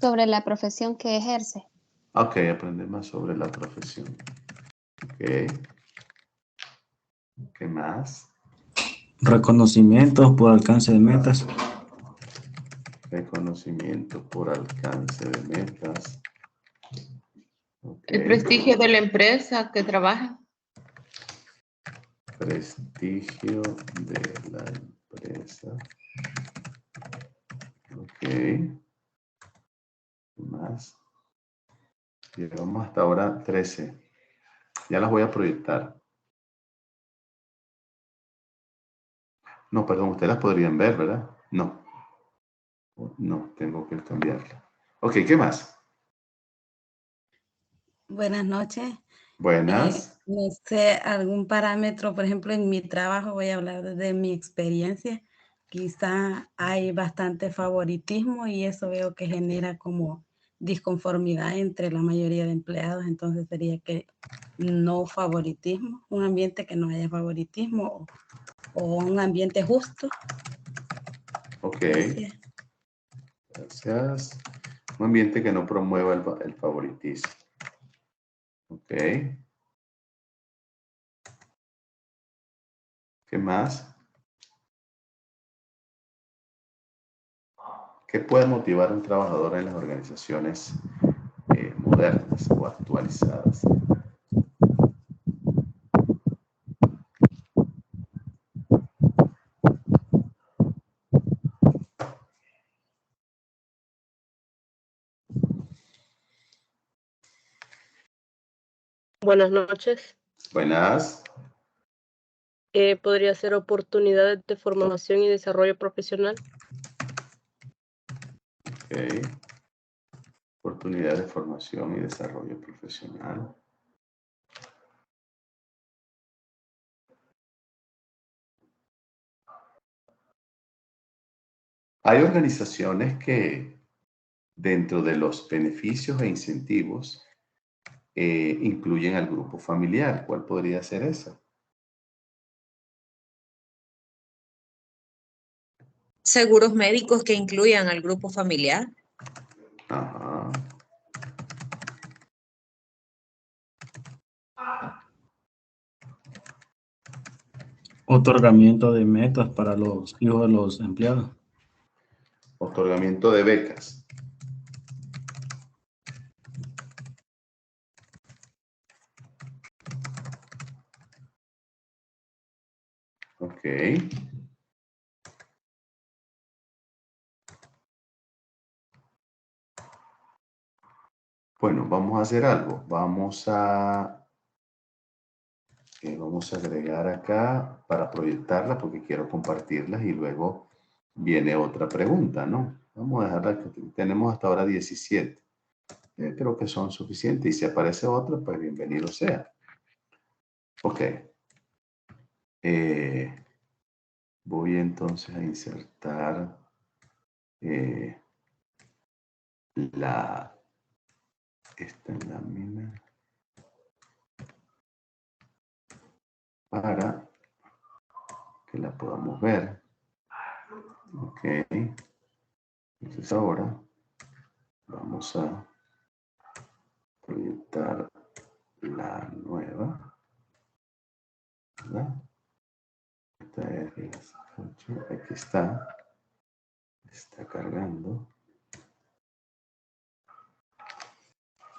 Sobre la profesión que ejerce. Ok, aprender más sobre la profesión. Ok. ¿Qué más? Reconocimientos por alcance de metas. Reconocimiento por alcance de metas. Okay. El prestigio de la empresa que trabaja. Prestigio de la empresa. Ok. ¿Qué más? Llegamos hasta ahora 13. Ya las voy a proyectar. No, perdón, ustedes las podrían ver, ¿verdad? No. No, tengo que cambiarla. Ok, ¿qué más? Buenas noches. Buenas. No sé, algún parámetro, por ejemplo, en mi trabajo, voy a hablar desde mi experiencia, quizá hay bastante favoritismo y eso veo que genera como disconformidad entre la mayoría de empleados, entonces sería que no favoritismo, un ambiente que no haya favoritismo o un ambiente justo. Ok. Gracias. Gracias. Un ambiente que no promueva el favoritismo. Ok. ¿Qué más? ¿Qué puede motivar a un trabajador en las organizaciones modernas o actualizadas? Buenas noches. Buenas. Podría ser oportunidades de formación y desarrollo profesional. Ok. Oportunidad de formación y desarrollo profesional. Hay organizaciones que dentro de los beneficios e incentivos incluyen al grupo familiar. ¿Cuál podría ser esa? Seguros médicos que incluyan al grupo familiar. Ajá. Otorgamiento de metas para los hijos de los empleados. Otorgamiento de becas. Ok. Bueno, vamos a hacer algo. Vamos a agregar acá para proyectarla porque quiero compartirlas y luego viene otra pregunta, ¿no? Vamos a dejarla que tenemos hasta ahora 17. Creo que son suficientes y si aparece otra, pues bienvenido sea. Ok. Voy entonces a insertar esta en la mina. para que la podamos ver. Ok. Entonces ahora vamos a proyectar la nueva, ¿verdad? Esta es las 8, aquí está cargando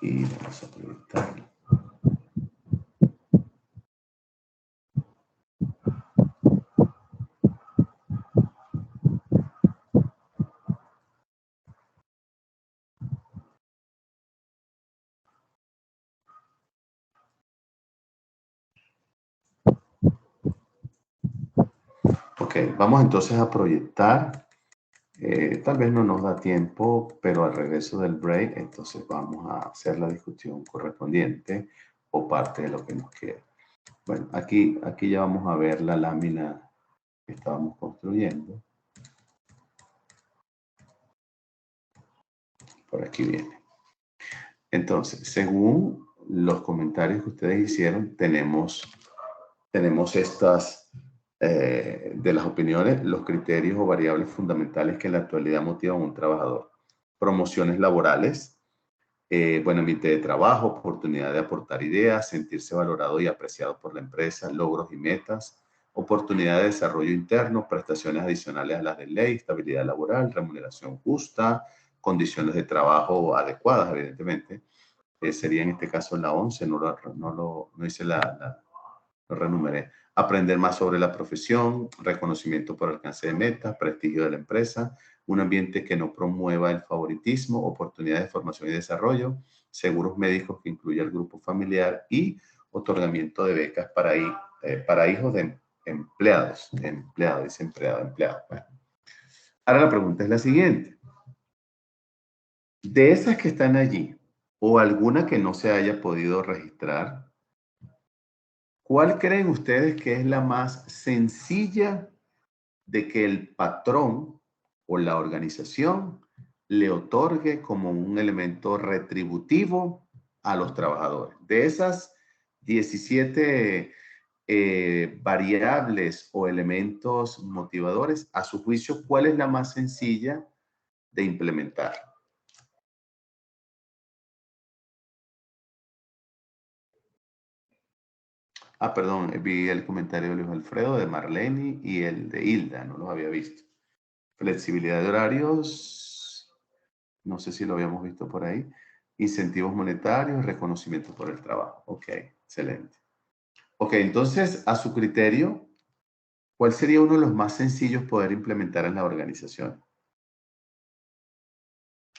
y vamos a proyectar. Ok, vamos entonces a proyectar. Tal vez no nos da tiempo, pero al regreso del break, entonces vamos a hacer la discusión correspondiente o parte de lo que nos queda. Bueno, aquí ya vamos a ver la lámina que estábamos construyendo. Por aquí viene. Entonces, según los comentarios que ustedes hicieron, tenemos estas de las opiniones, los criterios o variables fundamentales que en la actualidad motivan a un trabajador. Promociones laborales, buen ambiente de trabajo, oportunidad de aportar ideas, sentirse valorado y apreciado por la empresa, logros y metas, oportunidad de desarrollo interno, prestaciones adicionales a las de ley, estabilidad laboral, remuneración justa, condiciones de trabajo adecuadas, evidentemente. Sería en este caso la 11, no hice lo renumeré. Aprender más sobre la profesión, reconocimiento por alcance de metas, prestigio de la empresa, un ambiente que no promueva el favoritismo, oportunidades de formación y desarrollo, seguros médicos que incluya el grupo familiar y otorgamiento de becas para hijos de empleados. Empleado. Bueno. Ahora la pregunta es la siguiente. De esas que están allí, o alguna que no se haya podido registrar, ¿cuál creen ustedes que es la más sencilla de que el patrón o la organización le otorgue como un elemento retributivo a los trabajadores? De esas 17 variables o elementos motivadores, a su juicio, ¿cuál es la más sencilla de implementar? Perdón, vi el comentario de Luis Alfredo, de Marlene y el de Hilda, no los había visto. Flexibilidad de horarios, no sé si lo habíamos visto por ahí. Incentivos monetarios, reconocimiento por el trabajo. Ok, excelente. Ok, entonces, a su criterio, ¿cuál sería uno de los más sencillos poder implementar en la organización?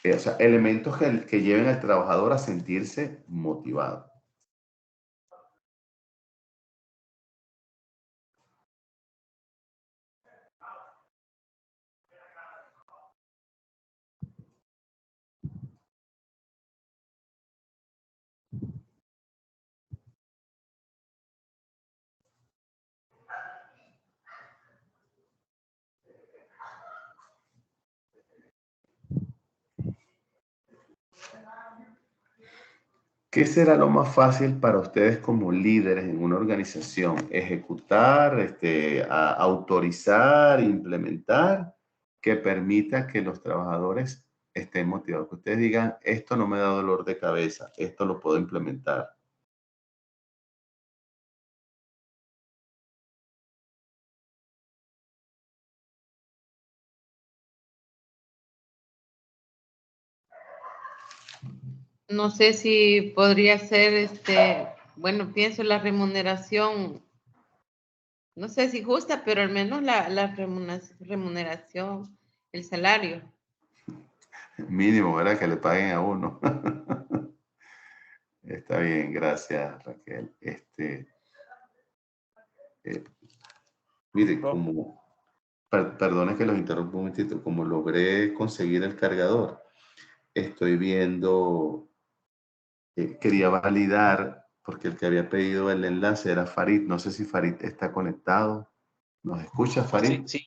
O sea, elementos que lleven al trabajador a sentirse motivado. ¿Qué será lo más fácil para ustedes como líderes en una organización? ¿Ejecutar, autorizar, implementar, que permita que los trabajadores estén motivados? Que ustedes digan, esto no me da dolor de cabeza, esto lo puedo implementar. No sé si podría ser, bueno, pienso la remuneración, no sé si justa, pero al menos la remuneración, el salario. Mínimo, ¿verdad? Que le paguen a uno. Está bien, gracias, Raquel. Mire, perdone que los interrumpa un momentito, como logré conseguir el cargador, estoy viendo, quería validar, porque el que había pedido el enlace era Farid. No sé si Farid está conectado. ¿Nos escucha, Farid? Sí.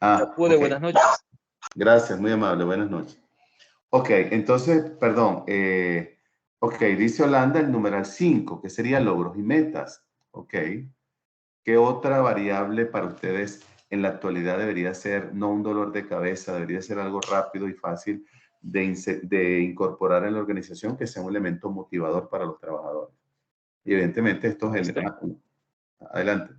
Okay. Buenas noches. Gracias, muy amable, buenas noches. Ok, entonces, perdón. Ok, dice Holanda el numeral 5, que sería logros y metas. Ok. ¿Qué otra variable para ustedes en la actualidad debería ser no un dolor de cabeza, debería ser algo rápido y fácil de incorporar en la organización que sea un elemento motivador para los trabajadores? Y evidentemente esto genera... Adelante.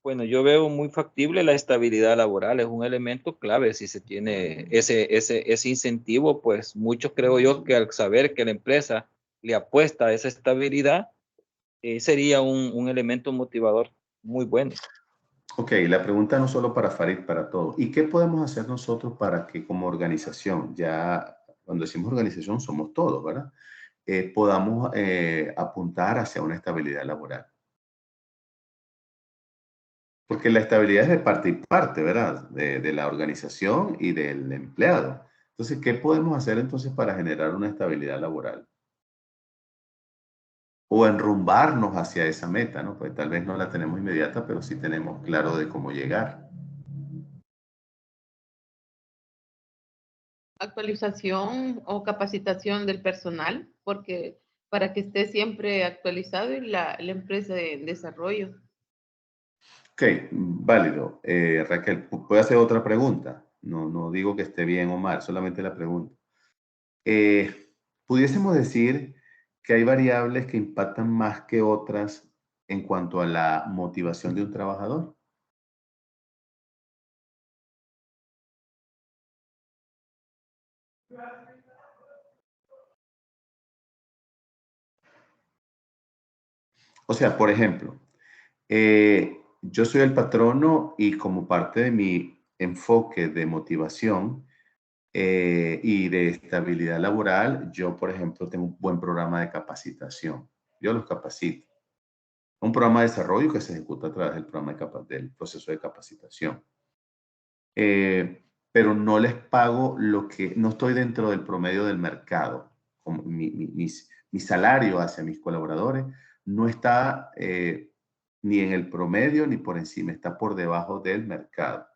Bueno, yo veo muy factible la estabilidad laboral, es un elemento clave. Si se tiene ese incentivo, pues muchos creo yo que al saber que la empresa le apuesta a esa estabilidad, sería un elemento motivador muy bueno. Ok, la pregunta no solo para Farid, para todos. ¿Y qué podemos hacer nosotros para que como organización, ya cuando decimos organización somos todos, ¿verdad? Podamos apuntar hacia una estabilidad laboral? Porque la estabilidad es de parte y parte, ¿verdad? De la organización y del empleado. Entonces, ¿qué podemos hacer entonces para generar una estabilidad laboral? O enrumbarnos hacia esa meta, ¿no? Pues tal vez no la tenemos inmediata, pero sí tenemos claro de cómo llegar. Actualización o capacitación del personal, porque para que esté siempre actualizado y la empresa de desarrollo. Ok, válido. Raquel, ¿puedo hacer otra pregunta? No digo que esté bien o mal, solamente la pregunta. ¿Pudiésemos decir que hay variables que impactan más que otras en cuanto a la motivación de un trabajador? O sea, por ejemplo, yo soy el patrono y como parte de mi enfoque de motivación y de estabilidad laboral, yo, por ejemplo, tengo un buen programa de capacitación. Yo los capacito. Un programa de desarrollo que se ejecuta a través del del proceso de capacitación. Pero no les pago no estoy dentro del promedio del mercado. Como mi salario hacia mis colaboradores no está ni en el promedio ni por encima, está por debajo del mercado.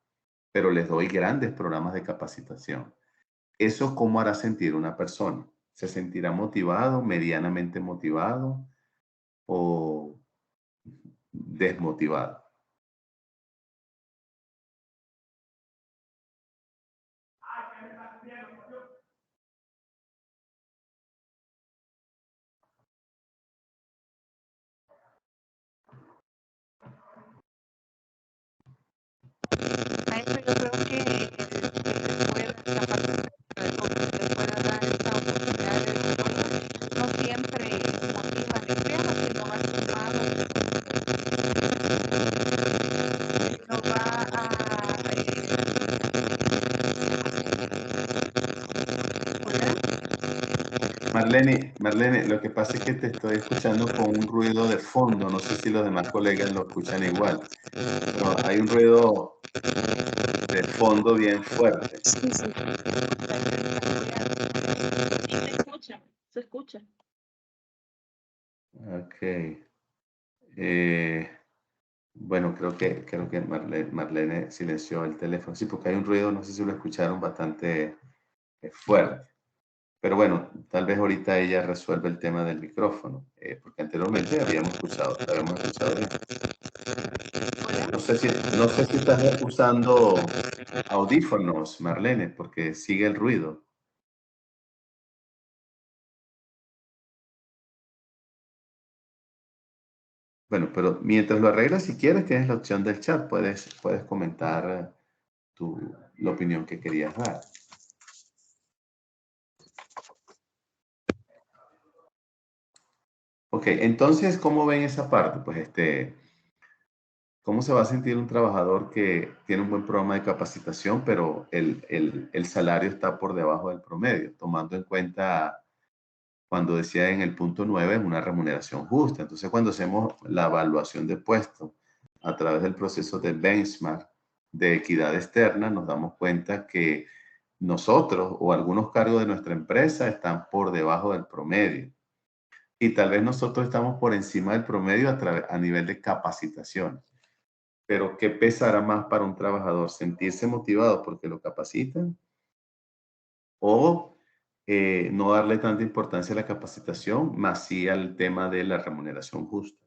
Pero les doy grandes programas de capacitación. ¿Eso cómo hará sentir una persona? ¿Se sentirá motivado, medianamente motivado o desmotivado? Maestro, yo creo que no siempre motiva al empleado, sino va sumado, no va Marlene, lo que pasa es que te estoy escuchando con un ruido de fondo. No sé si los demás colegas lo escuchan igual, pero hay un ruido de fondo bien fuerte. Sí, se escucha, se escucha. Ok. Bueno, creo que Marlene silenció el teléfono. Sí, porque hay un ruido, no sé si lo escucharon, bastante fuerte. Pero bueno, tal vez ahorita ella resuelve el tema del micrófono, porque anteriormente habíamos escuchado bien. No sé si estás usando audífonos, Marlene, porque sigue el ruido. Bueno, pero mientras lo arreglas, si quieres, tienes la opción del chat. Puedes comentar la opinión que querías dar. Ok, entonces, ¿cómo ven esa parte? Pues ¿cómo se va a sentir un trabajador que tiene un buen programa de capacitación, pero el salario está por debajo del promedio? Tomando en cuenta, cuando decía en el punto 9, una remuneración justa. Entonces, cuando hacemos la evaluación de puesto a través del proceso de benchmark de equidad externa, nos damos cuenta que nosotros o algunos cargos de nuestra empresa están por debajo del promedio. Y tal vez nosotros estamos por encima del promedio a nivel de capacitación. Pero ¿qué pesará más para un trabajador? ¿Sentirse motivado porque lo capacitan? ¿O no darle tanta importancia a la capacitación, más sí al tema de la remuneración justa?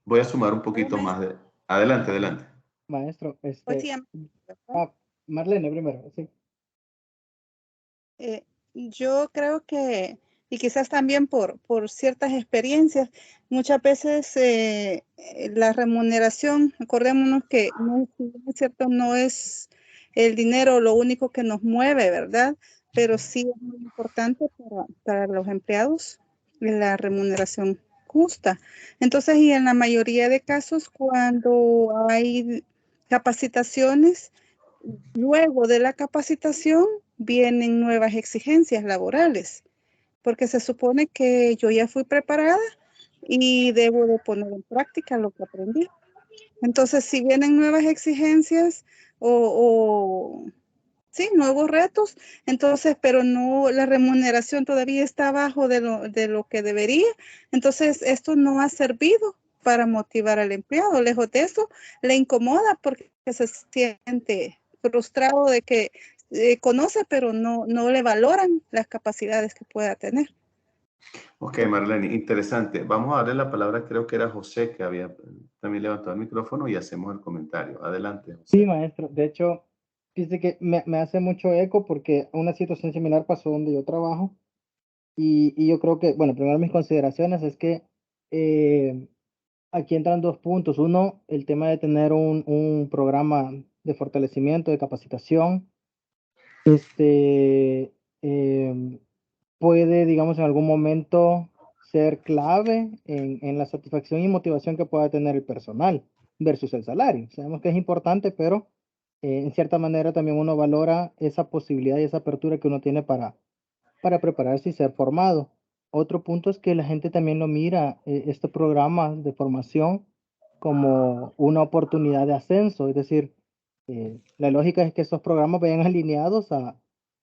Voy a sumar un poquito más de... Adelante, adelante. Maestro, Pues sí, Marlene primero, sí. Yo creo que, y quizás también por ciertas experiencias, muchas veces la remuneración, acordémonos que no, si bien es cierto, no es el dinero lo único que nos mueve, ¿verdad? Pero sí es muy importante para los empleados la remuneración justa. Entonces, y en la mayoría de casos, cuando hay capacitaciones, luego de la capacitación vienen nuevas exigencias laborales, porque se supone que yo ya fui preparada y debo de poner en práctica lo que aprendí. Entonces, si vienen nuevas exigencias sí, nuevos retos, entonces, pero no, la remuneración todavía está abajo de lo que debería, entonces esto no ha servido para motivar al empleado. Lejos de eso, le incomoda porque se siente frustrado de que conoce, pero no le valoran las capacidades que pueda tener. Ok, Marlene, interesante. Vamos a darle la palabra, creo que era José, que había también levantado el micrófono y hacemos el comentario. Adelante, José. Sí, maestro. De hecho, fíjese que me hace mucho eco porque una situación similar pasó donde yo trabajo y yo creo que, bueno, primero mis consideraciones es que aquí entran dos puntos. Uno, el tema de tener un programa de fortalecimiento, de capacitación, puede, digamos, en algún momento ser clave en la satisfacción y motivación que pueda tener el personal versus el salario. Sabemos que es importante, pero en cierta manera también uno valora esa posibilidad y esa apertura que uno tiene para prepararse y ser formado. Otro punto es que la gente también lo mira, este programa de formación, como una oportunidad de ascenso, es decir, la lógica es que estos programas vayan alineados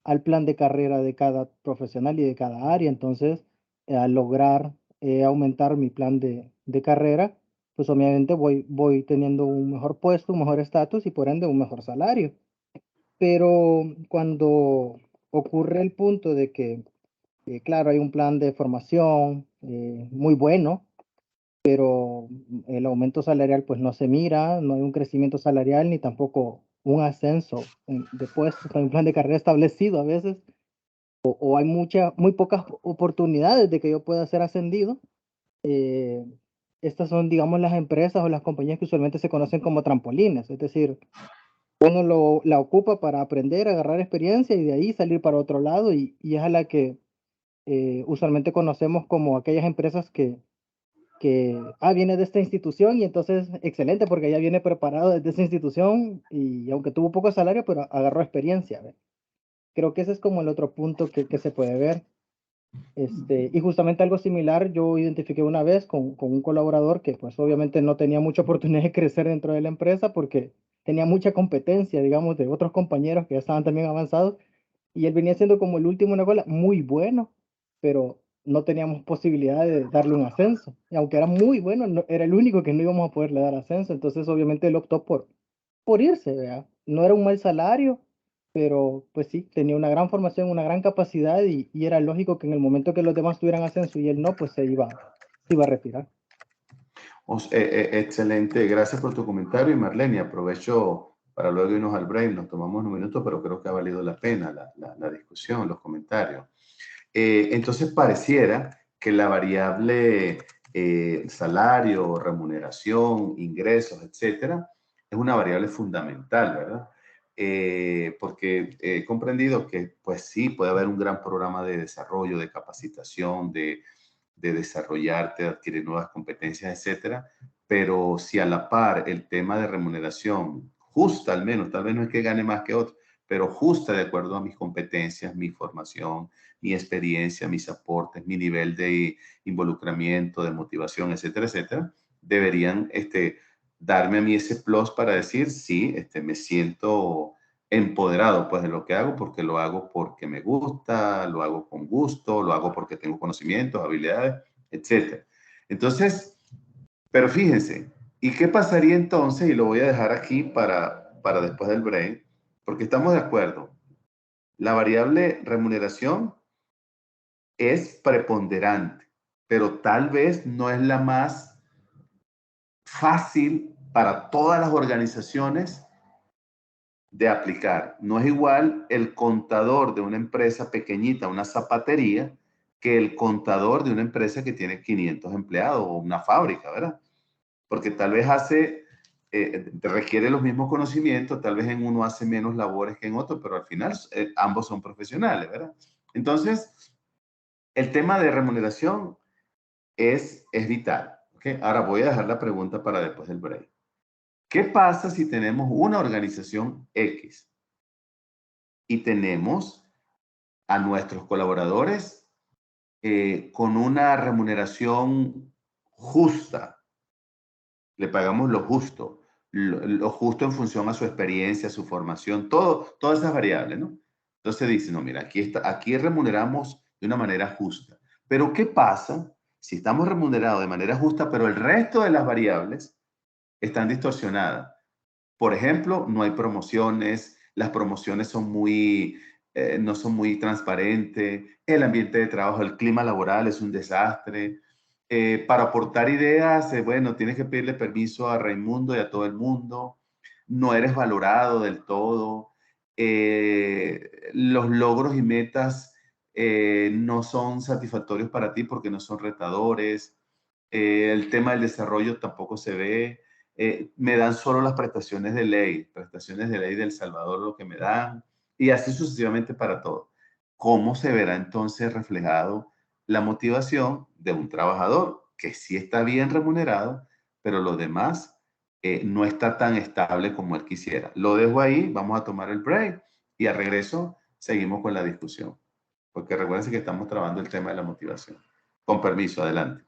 al plan de carrera de cada profesional y de cada área. Entonces, al lograr aumentar mi plan de carrera, pues obviamente voy teniendo un mejor puesto, un mejor estatus y por ende un mejor salario. Pero cuando ocurre el punto de que, claro, hay un plan de formación muy bueno, pero el aumento salarial pues no se mira, no hay un crecimiento salarial ni tampoco un ascenso de puestos, no hay un plan de carrera establecido a veces, o hay muy pocas oportunidades de que yo pueda ser ascendido. Estas son, digamos, las empresas o las compañías que usualmente se conocen como trampolines, es decir, uno la ocupa para aprender, agarrar experiencia y de ahí salir para otro lado y es a la que usualmente conocemos como aquellas empresas que viene de esta institución y entonces excelente porque ya viene preparado desde esa institución y aunque tuvo poco salario, pero agarró experiencia. ¿Ve? Creo que ese es como el otro punto que se puede ver. Y justamente algo similar yo identifiqué una vez con un colaborador que pues obviamente no tenía mucha oportunidad de crecer dentro de la empresa porque tenía mucha competencia, digamos, de otros compañeros que ya estaban también avanzados y él venía siendo como el último en la cola, muy bueno, pero no teníamos posibilidad de darle un ascenso. Y aunque era muy bueno, era el único que no íbamos a poderle dar ascenso. Entonces, obviamente, él optó por irse, ¿verdad? No era un mal salario, pero pues sí, tenía una gran formación, una gran capacidad y era lógico que en el momento que los demás tuvieran ascenso y él no, pues se iba a retirar. Excelente, gracias por tu comentario y Marlene, aprovecho para luego irnos al break, nos tomamos unos minutos, pero creo que ha valido la pena la discusión, los comentarios. Entonces pareciera que la variable salario, remuneración, ingresos, etcétera, es una variable fundamental, ¿verdad? Porque he comprendido que pues sí, puede haber un gran programa de desarrollo, de capacitación, de desarrollarte, de adquirir nuevas competencias, etcétera, pero si a la par el tema de remuneración justa al menos, tal vez no es que gane más que otro, pero justa de acuerdo a mis competencias, mi formación, mi experiencia, mis aportes, mi nivel de involucramiento, de motivación, etcétera, etcétera, deberían darme a mí ese plus para decir, sí, me siento empoderado pues de lo que hago porque lo hago porque me gusta, lo hago con gusto, lo hago porque tengo conocimientos, habilidades, etcétera. Entonces, pero fíjense, ¿y qué pasaría entonces? Y lo voy a dejar aquí para después del break, porque estamos de acuerdo. La variable remuneración es preponderante, pero tal vez no es la más fácil para todas las organizaciones de aplicar. No es igual el contador de una empresa pequeñita, una zapatería, que el contador de una empresa que tiene 500 empleados o una fábrica, ¿verdad? Porque tal vez requiere los mismos conocimientos, tal vez en uno hace menos labores que en otro, pero al final ambos son profesionales, ¿verdad? Entonces, el tema de remuneración es vital. ¿Okay? Ahora voy a dejar la pregunta para después del break. ¿Qué pasa si tenemos una organización X y tenemos a nuestros colaboradores con una remuneración justa? Le pagamos lo justo en función a su experiencia, su formación, todas esas variables, ¿no? Entonces dice, no, mira, aquí remuneramos de una manera justa. Pero ¿qué pasa si estamos remunerados de manera justa, pero el resto de las variables están distorsionadas? Por ejemplo, no hay promociones, las promociones no son muy transparentes, el ambiente de trabajo, el clima laboral es un desastre. Para aportar ideas, bueno, tienes que pedirle permiso a Raimundo y a todo el mundo, no eres valorado del todo, los logros y metas no son satisfactorios para ti porque no son retadores, el tema del desarrollo tampoco se ve. Me dan solo las prestaciones de ley del Salvador lo que me dan, y así sucesivamente para todo. ¿Cómo se verá entonces reflejado la motivación de un trabajador que sí está bien remunerado, pero lo demás no está tan estable como él quisiera? Lo dejo ahí, vamos a tomar el break y al regreso seguimos con la discusión, porque recuerden que estamos trabajando el tema de la motivación. Con permiso, adelante.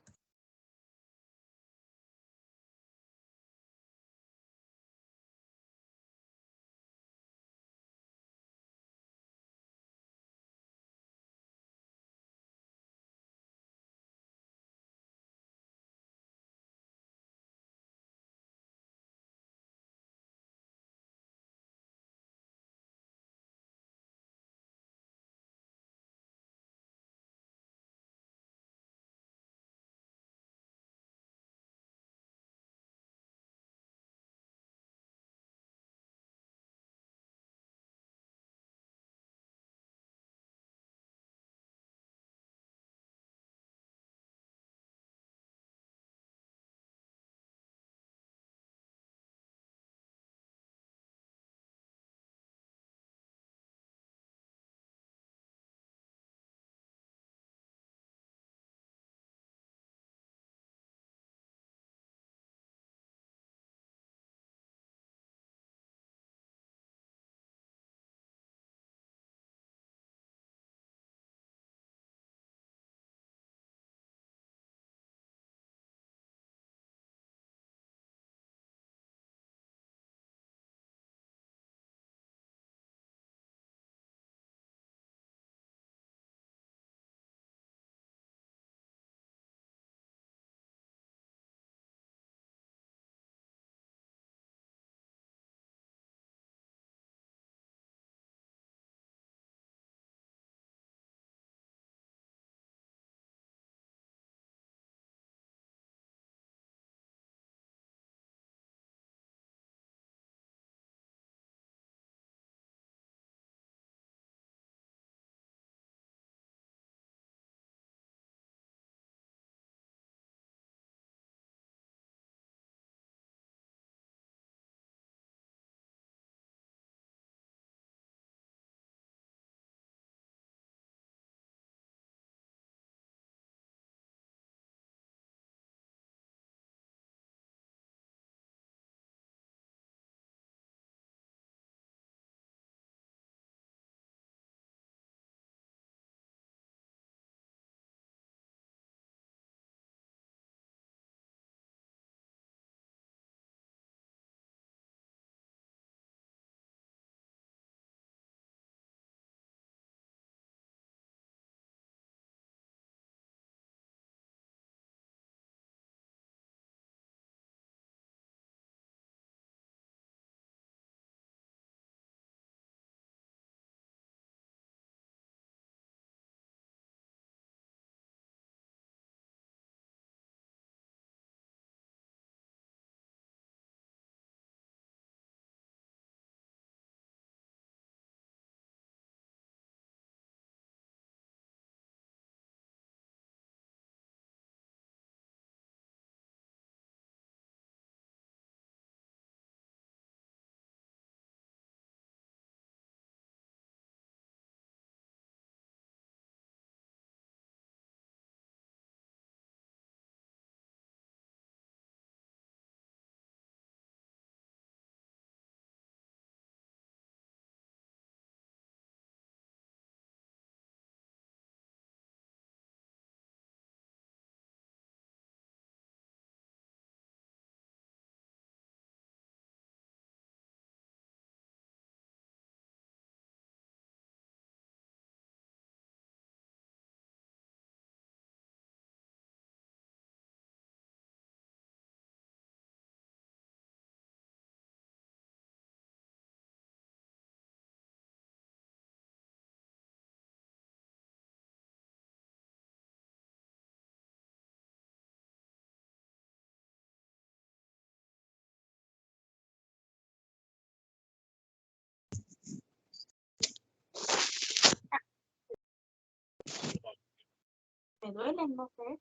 me duele, no sé.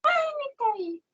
¡Ay, me caí!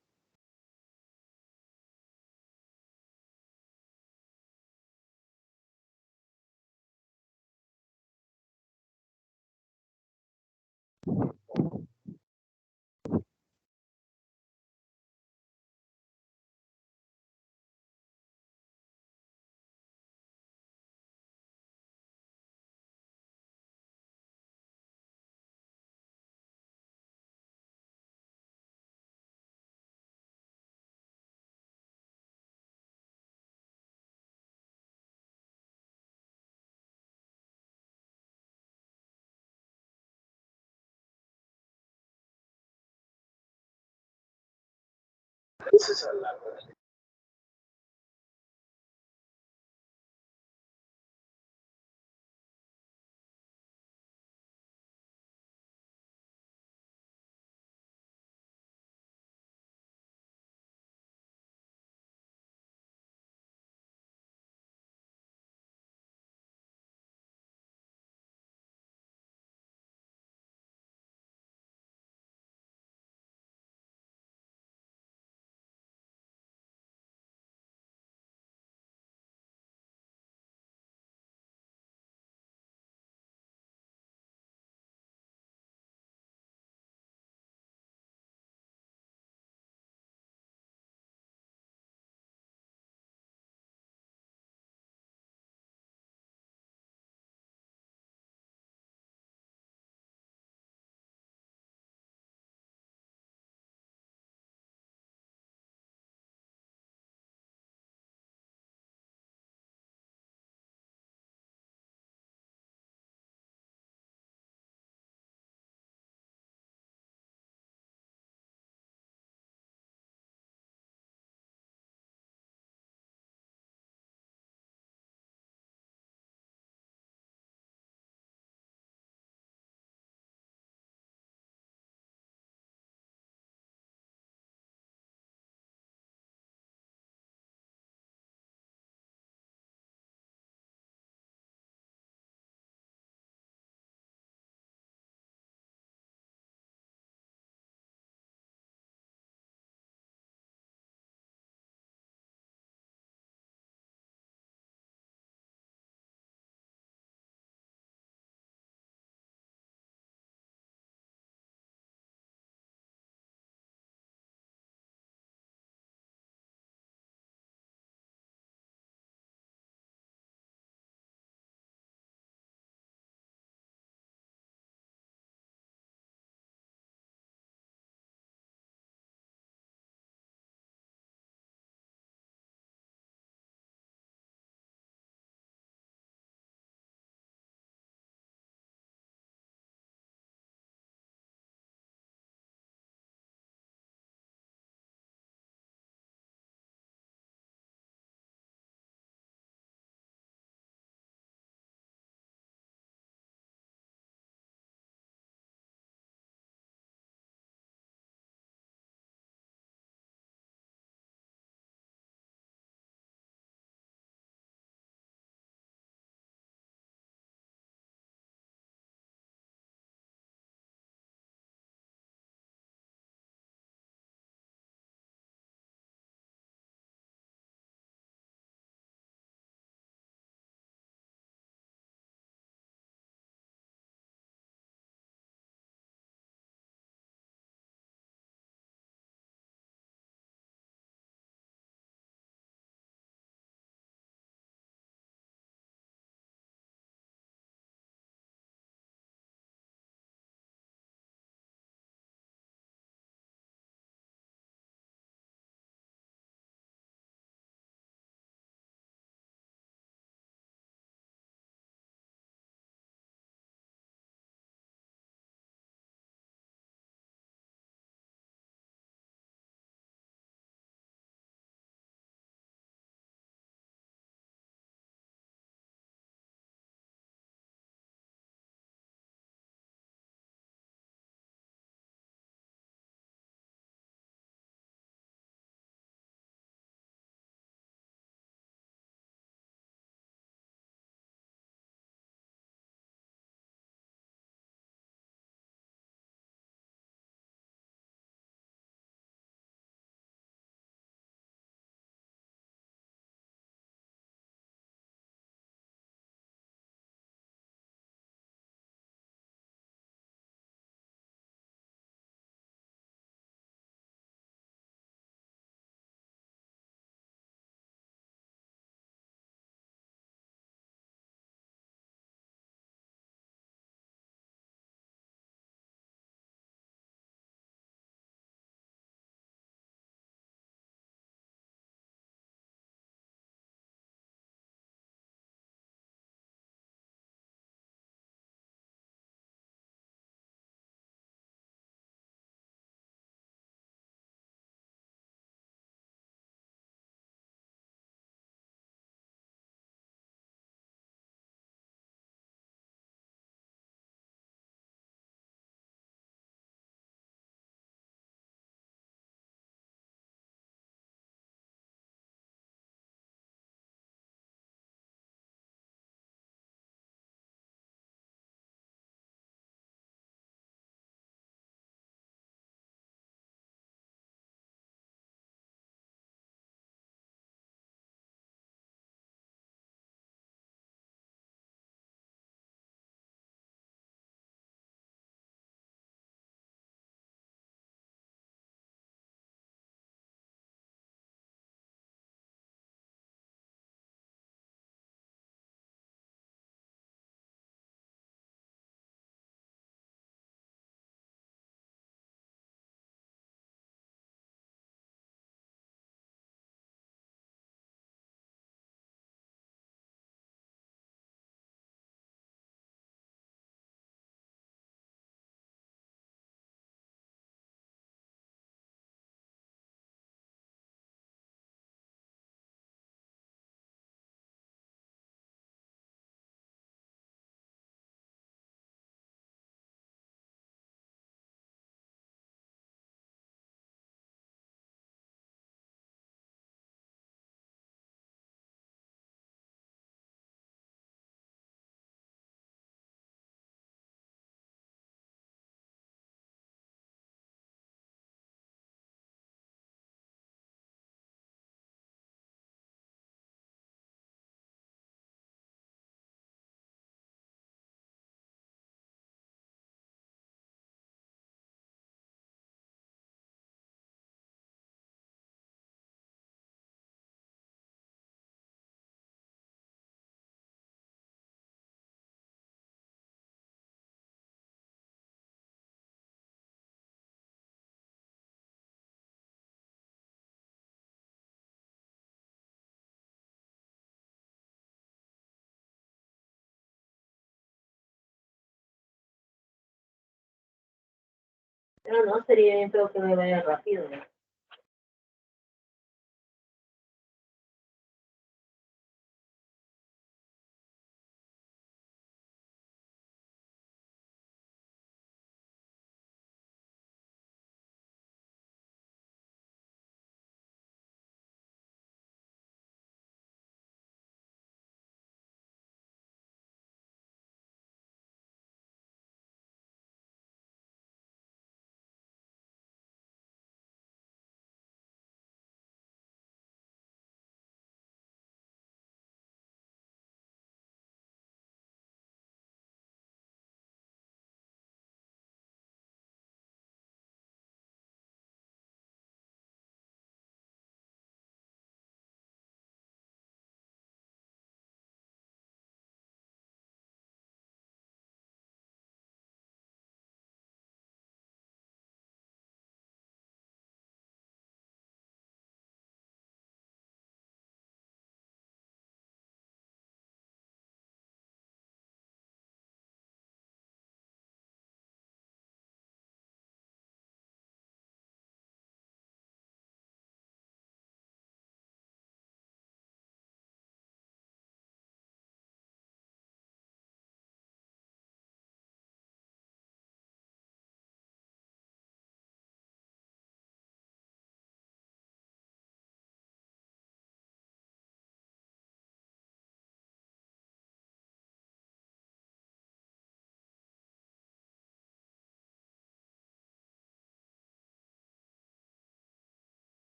Pero no, sería bien, pero que me vaya rápido, ¿no?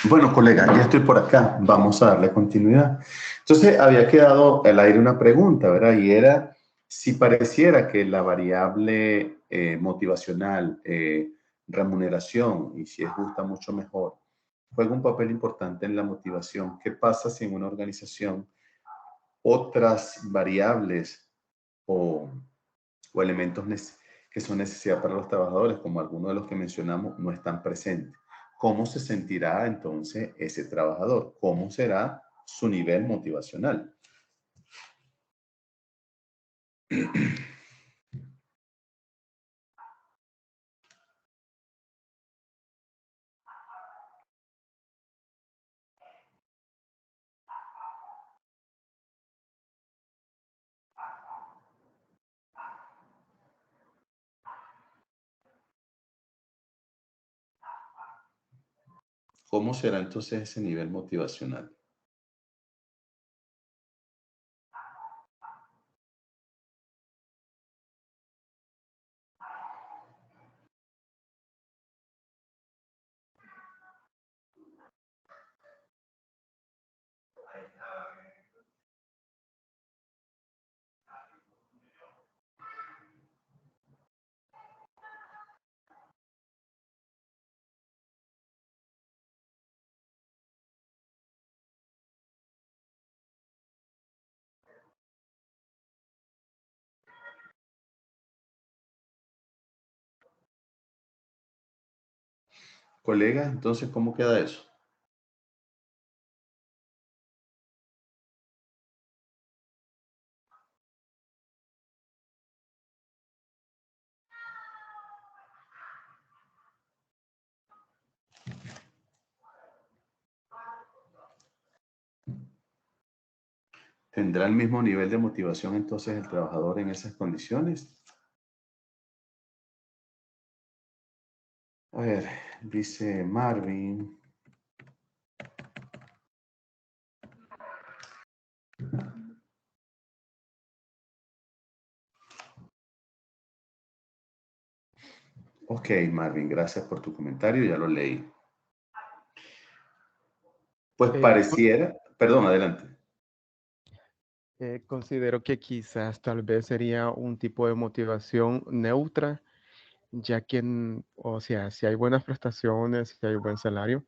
Bueno, colega, ya estoy por acá. Vamos a darle continuidad. Entonces, había quedado al aire una pregunta, ¿verdad? Y era si pareciera que la variable motivacional, remuneración, y si es justa, mucho mejor, juega un papel importante en la motivación. ¿Qué pasa si en una organización otras variables o elementos que son necesidad para los trabajadores, como algunos de los que mencionamos, no están presentes? ¿Cómo se sentirá entonces ese trabajador? ¿Cómo será su nivel motivacional? ¿Cómo será entonces ese nivel motivacional? Colegas, entonces, ¿cómo queda eso? ¿Tendrá el mismo nivel de motivación entonces el trabajador en esas condiciones? A ver, dice Marvin. Ok, Marvin, gracias por tu comentario, ya lo leí. Pues pareciera, perdón, adelante. Considero que quizás tal vez sería un tipo de motivación neutra, ya que, o sea, si hay buenas prestaciones, si hay buen salario,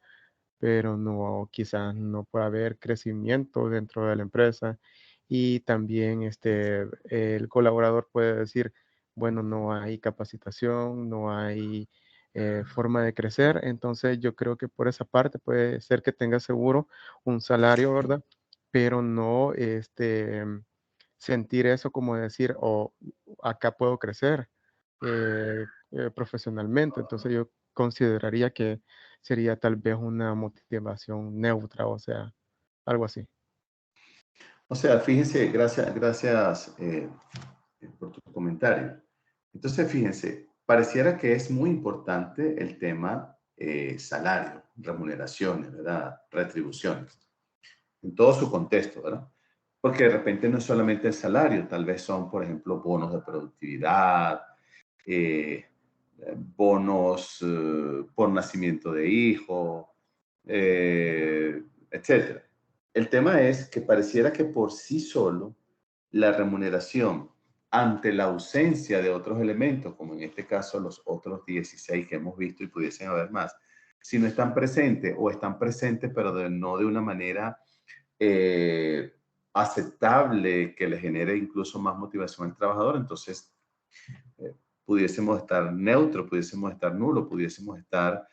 pero no, quizás no puede haber crecimiento dentro de la empresa y también el colaborador puede decir, bueno, no hay capacitación, no hay forma de crecer, entonces yo creo que por esa parte puede ser que tenga seguro un salario, ¿verdad? Pero no sentir eso como decir, oh, acá puedo crecer profesionalmente, entonces yo consideraría que sería tal vez una motivación neutra, o sea, algo así. O sea, fíjense, gracias por tu comentario. Entonces, fíjense, pareciera que es muy importante el tema salario, remuneraciones, ¿verdad? Retribuciones, en todo su contexto, ¿verdad? Porque de repente no es solamente el salario, tal vez son, por ejemplo, bonos de productividad, bonos por nacimiento de hijo, etc. El tema es que pareciera que por sí solo la remuneración ante la ausencia de otros elementos, como en este caso los otros 16 que hemos visto y pudiesen haber más, si no están presentes o están presentes pero no de una manera aceptable que le genere incluso más motivación al trabajador, entonces pudiésemos estar neutro, pudiésemos estar nulo, pudiésemos estar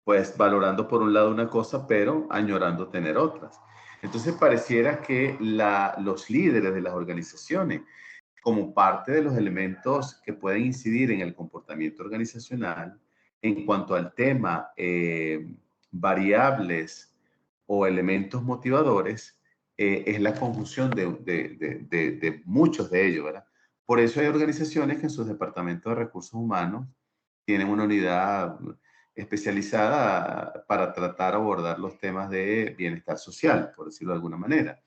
pues valorando por un lado una cosa, pero añorando tener otras. Entonces pareciera que los líderes de las organizaciones, como parte de los elementos que pueden incidir en el comportamiento organizacional, en cuanto al tema variables o elementos motivadores, es la conjunción de muchos de ellos, ¿verdad? Por eso hay organizaciones que en sus departamentos de recursos humanos tienen una unidad especializada para tratar de abordar los temas de bienestar social, por decirlo de alguna manera.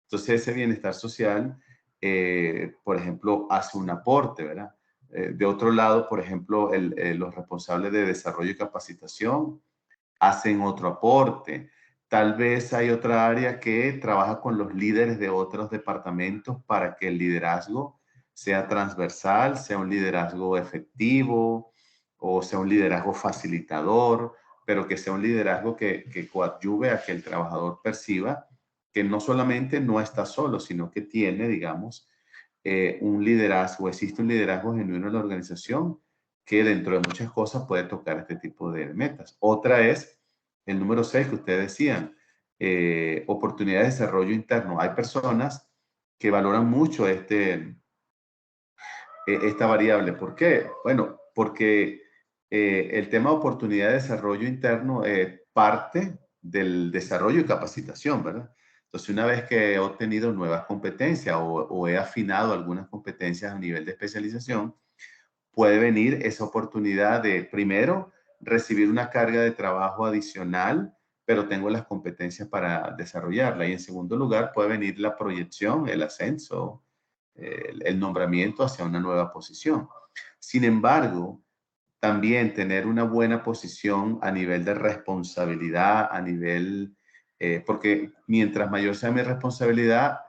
Entonces, ese bienestar social, por ejemplo, hace un aporte, ¿verdad? De otro lado, por ejemplo, los responsables de desarrollo y capacitación hacen otro aporte. Tal vez hay otra área que trabaja con los líderes de otros departamentos para que el liderazgo sea transversal, sea un liderazgo efectivo o sea un liderazgo facilitador, pero que sea un liderazgo que coadyuve a que el trabajador perciba que no solamente no está solo, sino que tiene, digamos, un liderazgo, existe un liderazgo genuino en la organización que dentro de muchas cosas puede tocar este tipo de metas. Otra es el número 6 que ustedes decían, oportunidades de desarrollo interno. Hay personas que valoran mucho esta variable. ¿Por qué? Bueno, porque el tema de oportunidad de desarrollo interno parte del desarrollo y capacitación, ¿verdad? Entonces, una vez que he obtenido nuevas competencias o he afinado algunas competencias a nivel de especialización, puede venir esa oportunidad de, primero, recibir una carga de trabajo adicional, pero tengo las competencias para desarrollarla. Y en segundo lugar, puede venir la proyección, el ascenso, el nombramiento hacia una nueva posición. Sin embargo, también tener una buena posición a nivel de responsabilidad, a nivel, porque mientras mayor sea mi responsabilidad,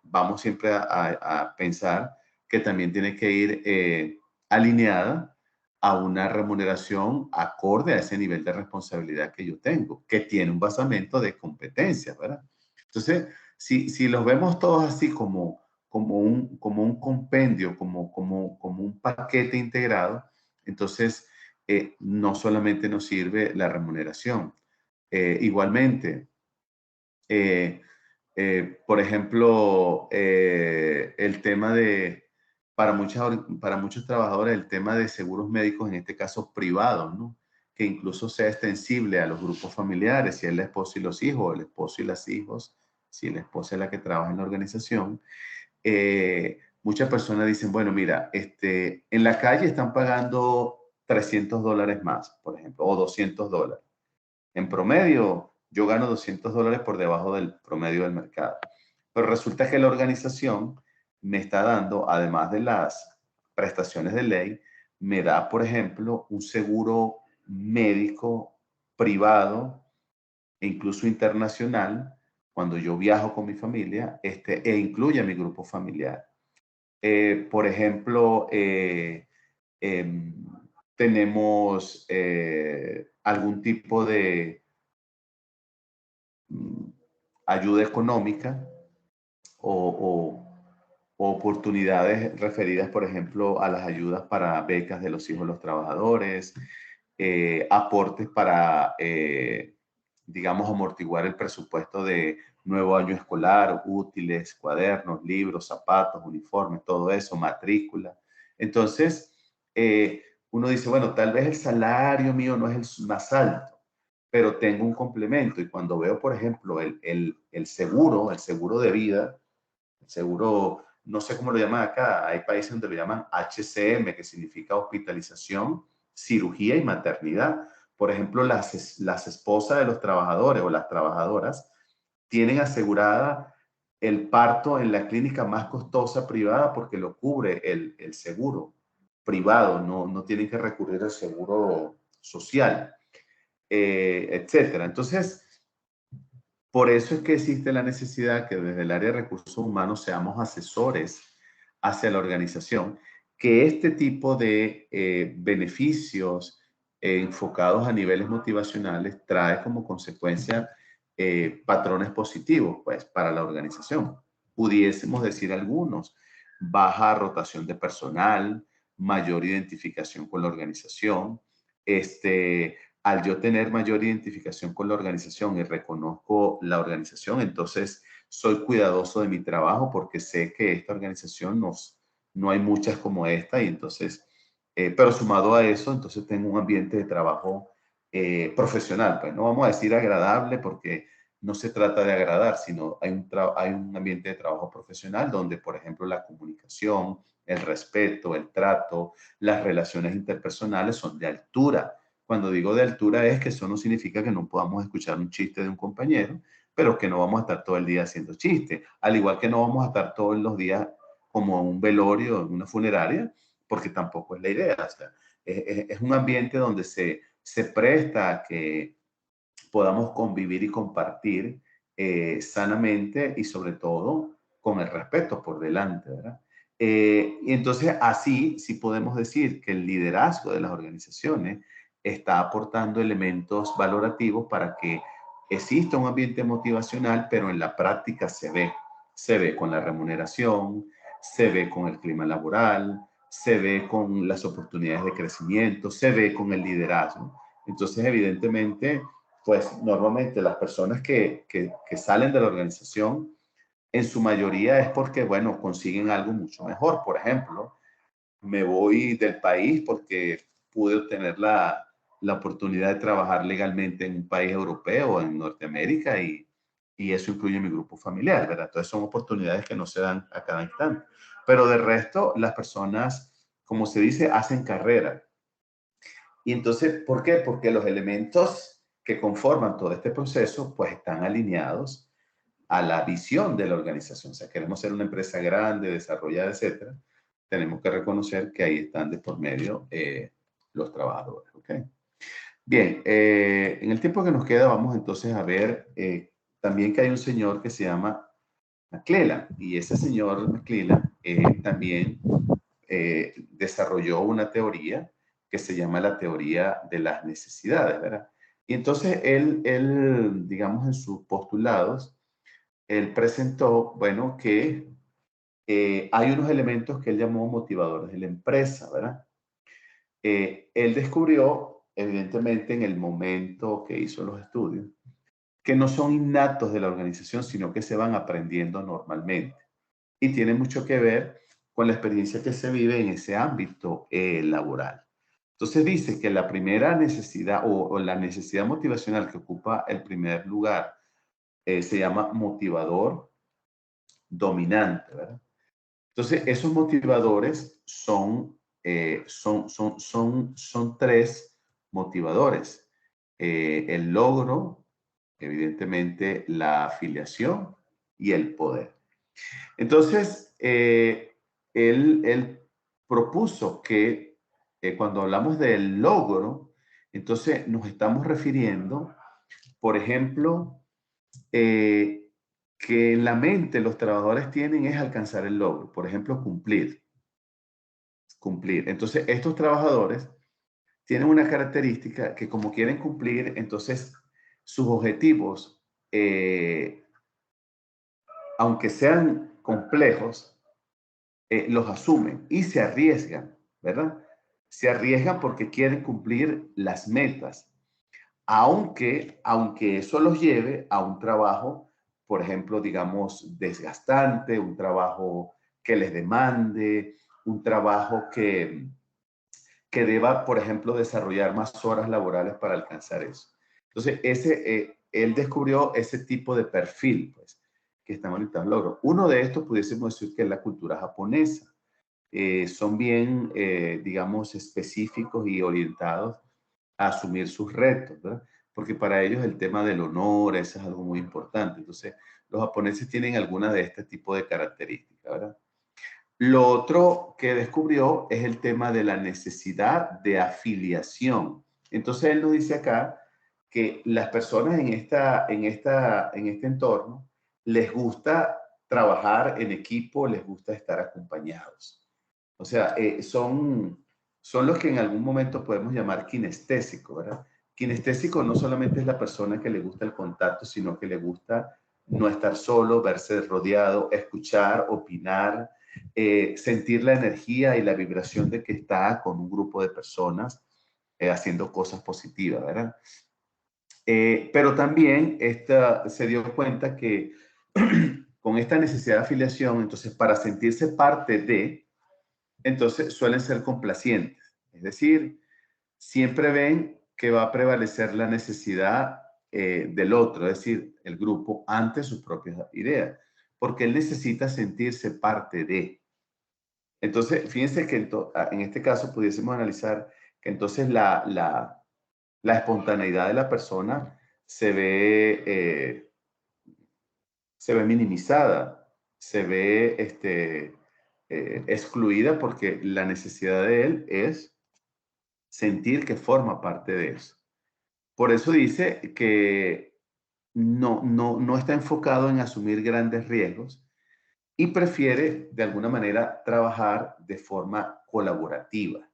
vamos siempre a pensar que también tiene que ir alineada a una remuneración acorde a ese nivel de responsabilidad que yo tengo, que tiene un basamento de competencias, ¿verdad? Entonces, si los vemos todos así como un compendio, como un paquete integrado, entonces no solamente nos sirve la remuneración. Igualmente, por ejemplo, el tema de, para muchos trabajadores, el tema de seguros médicos, en este caso privados, ¿no? Que incluso sea extensible a los grupos familiares, si es la esposa y los hijos, o el esposo y los hijos, si la esposa es la que trabaja en la organización. Muchas personas dicen, bueno, mira, en la calle están pagando $300 más, por ejemplo, o $200. En promedio, yo gano $200 por debajo del promedio del mercado. Pero resulta que la organización me está dando, además de las prestaciones de ley, me da, por ejemplo, un seguro médico privado e incluso internacional cuando yo viajo con mi familia, e incluye a mi grupo familiar. Por ejemplo, tenemos algún tipo de ayuda económica o oportunidades referidas, por ejemplo, a las ayudas para becas de los hijos de los trabajadores, aportes para, digamos, amortiguar el presupuesto de nuevo año escolar, útiles, cuadernos, libros, zapatos, uniformes, todo eso, matrícula. Entonces, uno dice, bueno, tal vez el salario mío no es el más alto, pero tengo un complemento. Y cuando veo, por ejemplo, el seguro de vida, el seguro, no sé cómo lo llaman acá, hay países donde lo llaman HCM, que significa hospitalización, cirugía y maternidad. Por ejemplo, las esposas de los trabajadores o las trabajadoras tienen asegurada el parto en la clínica más costosa privada porque lo cubre el seguro privado, no tienen que recurrir al seguro social, etcétera. Entonces, por eso es que existe la necesidad que desde el área de recursos humanos seamos asesores hacia la organización, que este tipo de beneficios enfocados a niveles motivacionales trae como consecuencia patrones positivos, pues, para la organización. Pudiésemos decir algunos: baja rotación de personal, mayor identificación con la organización, al yo tener mayor identificación con la organización y reconozco la organización, entonces soy cuidadoso de mi trabajo porque sé que esta organización no hay muchas como esta, y entonces, pero sumado a eso, entonces tengo un ambiente de trabajo profesional, pues no vamos a decir agradable porque no se trata de agradar, sino hay un ambiente de trabajo profesional donde, por ejemplo, la comunicación, el respeto, el trato, las relaciones interpersonales son de altura. Cuando digo de altura es que eso no significa que no podamos escuchar un chiste de un compañero, pero que no vamos a estar todo el día haciendo chistes. Al igual que no vamos a estar todos los días como en un velorio, en una funeraria, porque tampoco es la idea. O sea, es un ambiente donde se presta a que podamos convivir y compartir sanamente y sobre todo con el respeto por delante, ¿verdad? Y entonces así sí podemos decir que el liderazgo de las organizaciones está aportando elementos valorativos para que exista un ambiente motivacional, pero en la práctica se ve con la remuneración, se ve con el clima laboral, se ve con las oportunidades de crecimiento, se ve con el liderazgo. Entonces, evidentemente, pues normalmente las personas que salen de la organización, en su mayoría es porque, bueno, consiguen algo mucho mejor. Por ejemplo, me voy del país porque pude obtener la oportunidad de trabajar legalmente en un país europeo o en Norteamérica, y eso incluye mi grupo familiar, ¿verdad? Entonces son oportunidades que no se dan a cada instante. Pero de resto, las personas, como se dice, hacen carrera. Y entonces, ¿por qué? Porque los elementos que conforman todo este proceso, pues están alineados a la visión de la organización. O sea, queremos ser una empresa grande, desarrollada, etcétera. Tenemos que reconocer que ahí están de por medio los trabajadores. ¿Okay? Bien, en el tiempo que nos queda vamos entonces a ver también que hay un señor que se llama McClellan, y ese señor McClellan también desarrolló una teoría que se llama la teoría de las necesidades, ¿verdad? Y entonces él, digamos, en sus postulados, él presentó, bueno, que hay unos elementos que él llamó motivadores de la empresa, ¿verdad? él descubrió, evidentemente, en el momento que hizo los estudios, que no son innatos de la organización, sino que se van aprendiendo normalmente. Y tiene mucho que ver con la experiencia que se vive en ese ámbito laboral. Entonces dice que la primera necesidad o la necesidad motivacional que ocupa el primer lugar se llama motivador dominante, ¿verdad? Entonces, esos motivadores son tres motivadores. El logro, evidentemente, la afiliación y el poder. Entonces, él propuso que cuando hablamos del logro, entonces nos estamos refiriendo, por ejemplo, que en la mente los trabajadores tienen es alcanzar el logro, por ejemplo, cumplir. Entonces, estos trabajadores tienen una característica que como quieren cumplir, entonces sus objetivos, aunque sean complejos, los asumen y se arriesgan, ¿verdad? Se arriesgan porque quieren cumplir las metas, aunque eso los lleve a un trabajo, por ejemplo, digamos, desgastante, un trabajo que les demande, un trabajo que deba, por ejemplo, desarrollar más horas laborales para alcanzar eso. Entonces, él descubrió ese tipo de perfil, pues, que están orientados al logro. Uno de estos pudiésemos decir que es la cultura japonesa. Son bien, digamos, específicos y orientados a asumir sus retos, ¿verdad? Porque para ellos el tema del honor, eso es algo muy importante. Entonces, los japoneses tienen alguna de este tipo de características, ¿verdad? Lo otro que descubrió es el tema de la necesidad de afiliación. Entonces, él nos dice acá que las personas en este entorno les gusta trabajar en equipo, les gusta estar acompañados. O sea, son los que en algún momento podemos llamar kinestésicos, ¿verdad? Kinestésico no solamente es la persona que le gusta el contacto, sino que le gusta no estar solo, verse rodeado, escuchar, opinar, sentir la energía y la vibración de que está con un grupo de personas haciendo cosas positivas, ¿verdad? Pero también se dio cuenta que con esta necesidad de afiliación, entonces para sentirse parte de, entonces suelen ser complacientes. Es decir, siempre ven que va a prevalecer la necesidad del otro, es decir, el grupo, ante sus propias ideas, porque él necesita sentirse parte de. Entonces, fíjense que en este caso pudiésemos analizar que entonces la espontaneidad de la persona se ve minimizada, se ve excluida porque la necesidad de él es sentir que forma parte de eso. Por eso dice que no está enfocado en asumir grandes riesgos y prefiere de alguna manera trabajar de forma colaborativa.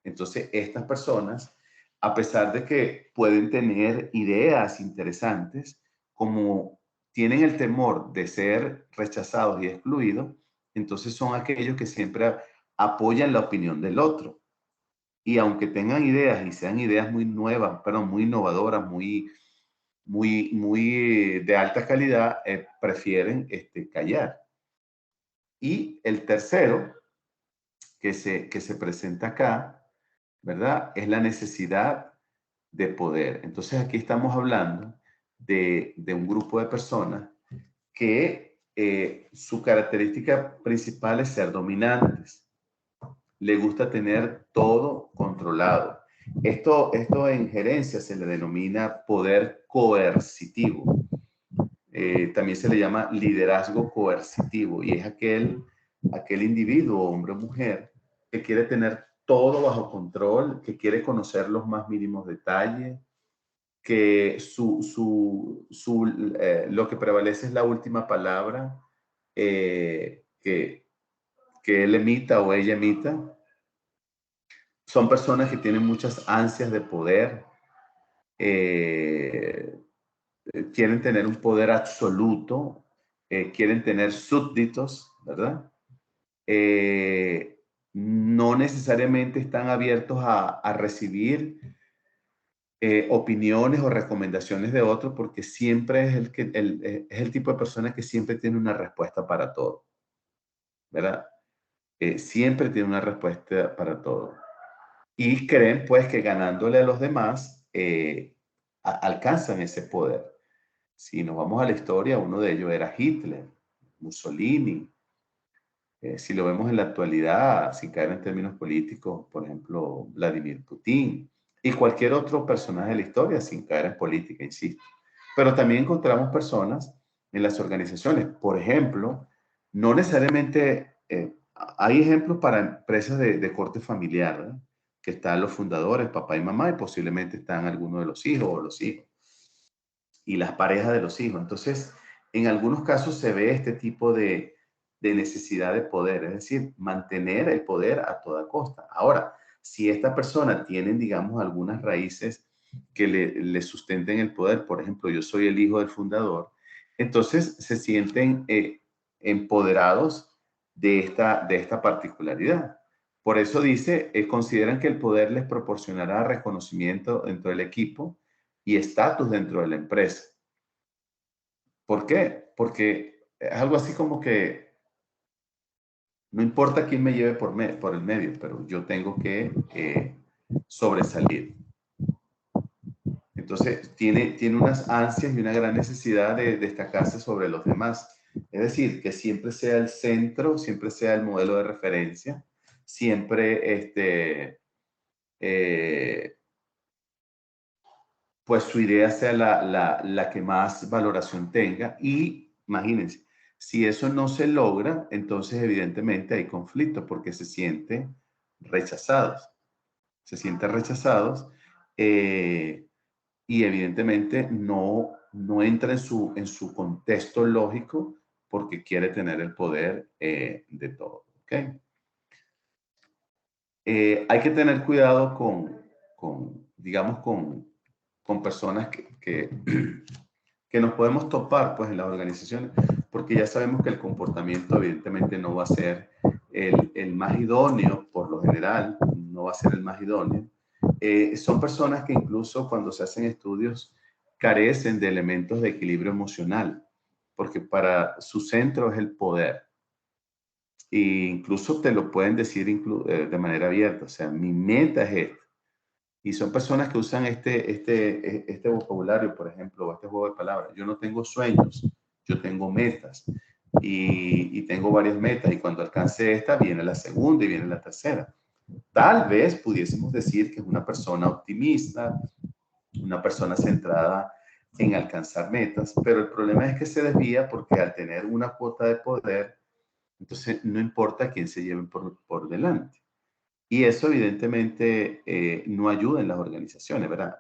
Entonces, estas personas, a pesar de que pueden tener ideas interesantes, como tienen el temor de ser rechazados y excluidos, entonces son aquellos que siempre apoyan la opinión del otro. Y aunque tengan ideas y sean ideas muy nuevas, pero muy innovadoras, muy de alta calidad, prefieren callar. Y el tercero que se presenta acá, ¿verdad? Es la necesidad de poder. Entonces aquí estamos hablando de un grupo de personas que su característica principal es ser dominantes. Le gusta tener todo controlado. Esto en gerencia se le denomina poder coercitivo. También se le llama liderazgo coercitivo y es aquel individuo, hombre o mujer, que quiere tener todo bajo control, que quiere conocer los más mínimos detalles, que lo que prevalece es la última palabra que él emita o ella emita. Son personas que tienen muchas ansias de poder, quieren tener un poder absoluto, quieren tener súbditos, ¿verdad? no necesariamente están abiertos a recibir opiniones o recomendaciones de otros, porque siempre es es el tipo de persona que siempre tiene una respuesta para todo, ¿verdad? Siempre tiene una respuesta para todo. Y creen pues que ganándole a los demás alcanzan ese poder. Si nos vamos a la historia, uno de ellos era Hitler, Mussolini. Si lo vemos en la actualidad, sin caer en términos políticos, por ejemplo, Vladimir Putin y cualquier otro personaje de la historia, sin caer en política, insisto. Pero también encontramos personas en las organizaciones. Por ejemplo, no necesariamente, hay ejemplos para empresas de corte familiar, ¿verdad? Que están los fundadores, papá y mamá, y posiblemente están algunos de los hijos o los hijos y las parejas de los hijos. Entonces, en algunos casos se ve este tipo de necesidad de poder, es decir, mantener el poder a toda costa. Ahora, si esta persona tiene, digamos, algunas raíces que le sustenten el poder, por ejemplo, yo soy el hijo del fundador, entonces se sienten empoderados de esta particularidad. Por eso dice, consideran que el poder les proporcionará reconocimiento dentro del equipo y estatus dentro de la empresa. ¿Por qué? Porque es algo así como que no importa quién me lleve por el medio, pero yo tengo que sobresalir. Entonces, tiene unas ansias y una gran necesidad de destacarse sobre los demás. Es decir, que siempre sea el centro, siempre sea el modelo de referencia, siempre pues su idea sea la que más valoración tenga. Y imagínense, si eso no se logra, entonces evidentemente hay conflicto porque se sienten rechazados. Se sienten rechazados y evidentemente no entra en su contexto lógico porque quiere tener el poder de todo. ¿Okay? Hay que tener cuidado digamos, con personas que nos podemos topar pues, en las organizaciones, porque ya sabemos que el comportamiento evidentemente no va a ser el más idóneo, por lo general, no va a ser el más idóneo. Son personas que incluso cuando se hacen estudios carecen de elementos de equilibrio emocional, porque para su centro es el poder. E incluso te lo pueden decir de manera abierta, o sea, mi meta es esta. Y son personas que usan este vocabulario, por ejemplo, o este juego de palabras. Yo no tengo sueños, yo tengo metas. Y tengo varias metas. Y cuando alcance esta, viene la segunda y viene la tercera. Tal vez pudiésemos decir que es una persona optimista, una persona centrada en alcanzar metas. Pero el problema es que se desvía porque al tener una cuota de poder, entonces no importa quién se lleve por delante. Y eso evidentemente no ayuda en las organizaciones, ¿verdad?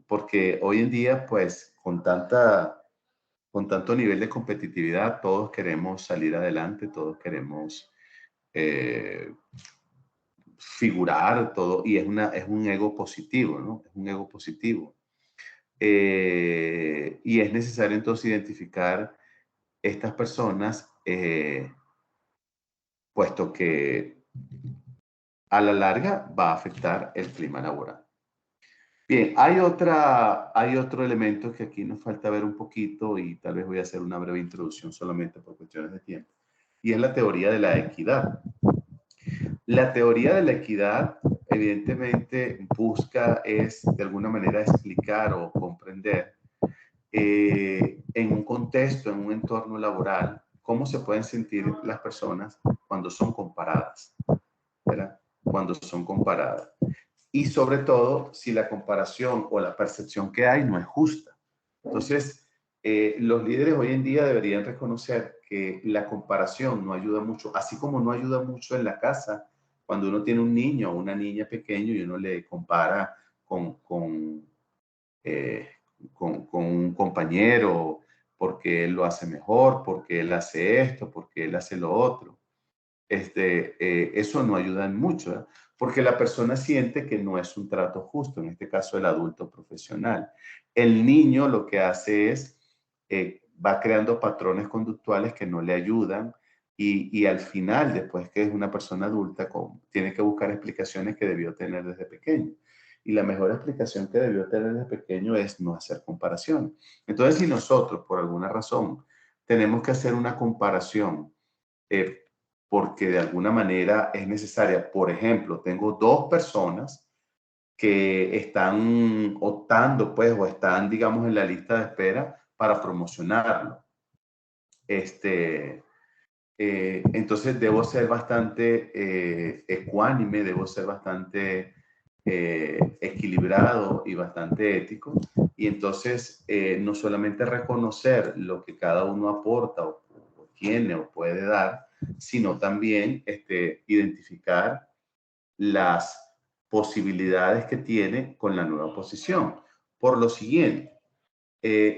Porque hoy en día, pues, con tanto nivel de competitividad, todos queremos salir adelante, todos queremos figurar, todo, y es un ego positivo, ¿no? Es un ego positivo. Y es necesario entonces identificar estas personas, puesto que a la larga va a afectar el clima laboral. Bien, hay otro elemento que aquí nos falta ver un poquito y tal vez voy a hacer una breve introducción solamente por cuestiones de tiempo, y es la teoría de la equidad. La teoría de la equidad evidentemente busca de alguna manera explicar o comprender en un contexto, en un entorno laboral, cómo se pueden sentir las personas cuando son comparadas, ¿verdad? Cuando son comparadas. Y sobre todo, si la comparación o la percepción que hay no es justa. Entonces, los líderes hoy en día deberían reconocer que la comparación no ayuda mucho, así como no ayuda mucho en la casa, cuando uno tiene un niño o una niña pequeño y uno le compara con un compañero porque él lo hace mejor, porque él hace esto, porque él hace lo otro. Eso no ayuda en mucho, ¿eh? Porque la persona siente que no es un trato justo, en este caso el adulto profesional. El niño lo que hace es, va creando patrones conductuales que no le ayudan Y al final, después que es una persona adulta, tiene que buscar explicaciones que debió tener desde pequeño. Y la mejor explicación que debió tener desde pequeño es no hacer comparación. Entonces, si nosotros, por alguna razón, tenemos que hacer una comparación porque de alguna manera es necesaria, por ejemplo, tengo dos personas que están optando, pues, o están, digamos, en la lista de espera para promocionarlo. Entonces debo ser bastante ecuánime, debo ser bastante equilibrado y bastante ético. Y entonces no solamente reconocer lo que cada uno aporta o tiene o puede dar, sino también identificar las posibilidades que tiene con la nueva posición. Por lo siguiente,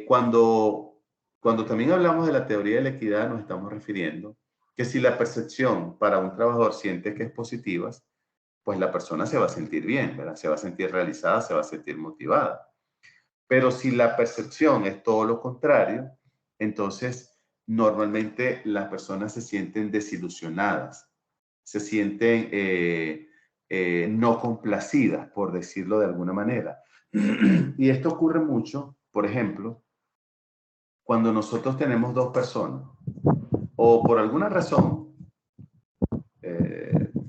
cuando también hablamos de la teoría de la equidad, nos estamos refiriendo que si la percepción para un trabajador siente que es positiva, pues la persona se va a sentir bien, ¿verdad? Se va a sentir realizada, se va a sentir motivada. Pero si la percepción es todo lo contrario, entonces normalmente las personas se sienten desilusionadas, se sienten no complacidas, por decirlo de alguna manera. Y esto ocurre mucho, por ejemplo, cuando nosotros tenemos dos personas, o por alguna razón,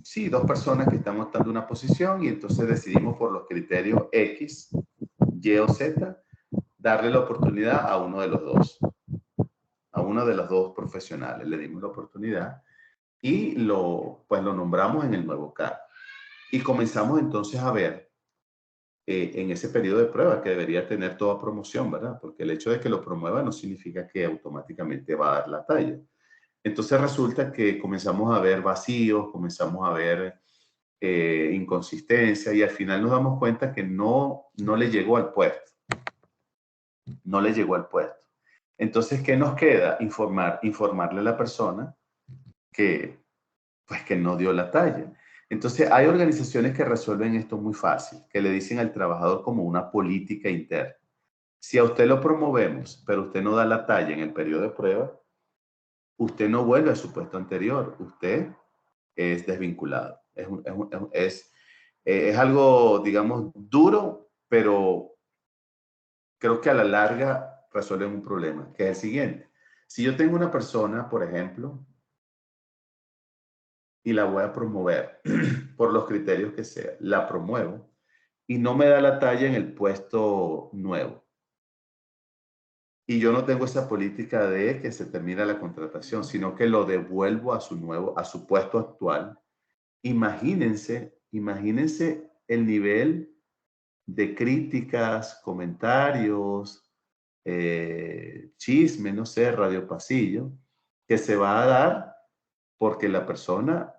sí, dos personas que están optando una posición y entonces decidimos por los criterios X, Y o Z, darle la oportunidad a uno de los dos, a uno de los dos profesionales. Le dimos la oportunidad y pues lo nombramos en el nuevo cargo. Y comenzamos entonces a ver en ese periodo de prueba que debería tener toda promoción, ¿verdad? Porque el hecho de que lo promueva no significa que automáticamente va a dar la talla. Entonces resulta que comenzamos a ver vacíos, comenzamos a ver inconsistencia y al final nos damos cuenta que no le llegó al puesto. No le llegó al puesto. Entonces, ¿qué nos queda? Informarle a la persona que no dio la talla. Entonces, hay organizaciones que resuelven esto muy fácil, que le dicen al trabajador como una política interna. Si a usted lo promovemos, pero usted no da la talla en el periodo de prueba, usted no vuelve a su puesto anterior, usted es desvinculado. Es algo, digamos, duro, pero creo que a la larga resuelven un problema, que es el siguiente. Si yo tengo una persona, por ejemplo, y la voy a promover por los criterios que sea, la promuevo y no me da la talla en el puesto nuevo. Y yo no tengo esa política de que se termina la contratación, sino que lo devuelvo a su puesto actual. Imagínense el nivel de críticas, comentarios, chisme, no sé, radio pasillo, que se va a dar porque la persona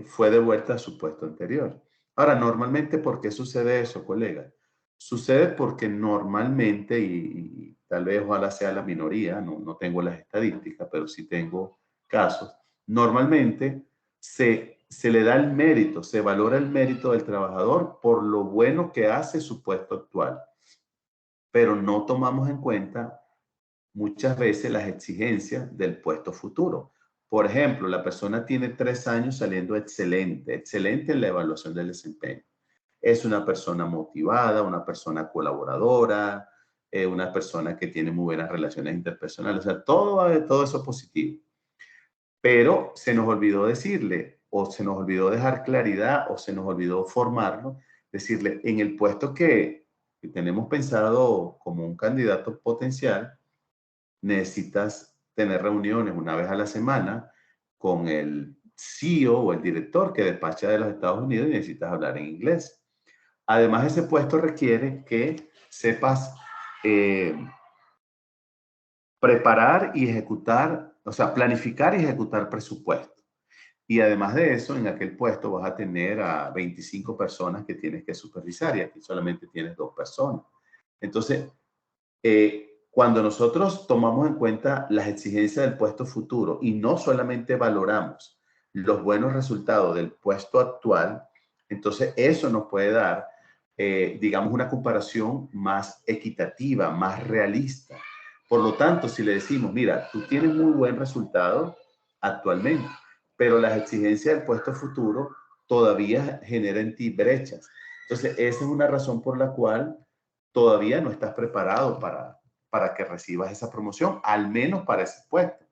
fue devuelta a su puesto anterior. Ahora, normalmente, ¿por qué sucede eso, colega? Sucede porque normalmente, y tal vez ojalá sea la minoría, no tengo las estadísticas, pero sí tengo casos, normalmente se le da el mérito, se valora el mérito del trabajador por lo bueno que hace su puesto actual, pero no tomamos en cuenta muchas veces las exigencias del puesto futuro. Por ejemplo, la persona tiene 3 años saliendo excelente en la evaluación del desempeño. Es una persona motivada, una persona colaboradora, una persona que tiene muy buenas relaciones interpersonales, o sea, todo eso es positivo. Pero se nos olvidó decirle, o se nos olvidó dejar claridad, o se nos olvidó formarlo, decirle, en el puesto que tenemos pensado como un candidato potencial, necesitas tener reuniones una vez a la semana con el CEO o el director que despacha de los Estados Unidos y necesitas hablar en inglés. Además, ese puesto requiere que sepas preparar y ejecutar, o sea, planificar y ejecutar presupuesto. Y además de eso, en aquel puesto vas a tener a 25 personas que tienes que supervisar y aquí solamente tienes 2 personas. Entonces, cuando nosotros tomamos en cuenta las exigencias del puesto futuro y no solamente valoramos los buenos resultados del puesto actual, entonces eso nos puede dar, digamos, una comparación más equitativa, más realista. Por lo tanto, si le decimos, mira, tú tienes muy buen resultado, actualmente. Pero las exigencias del puesto futuro todavía generan en ti brechas. Entonces, esa es una razón por la cual todavía no estás preparado para que recibas esa promoción, al menos para ese puesto.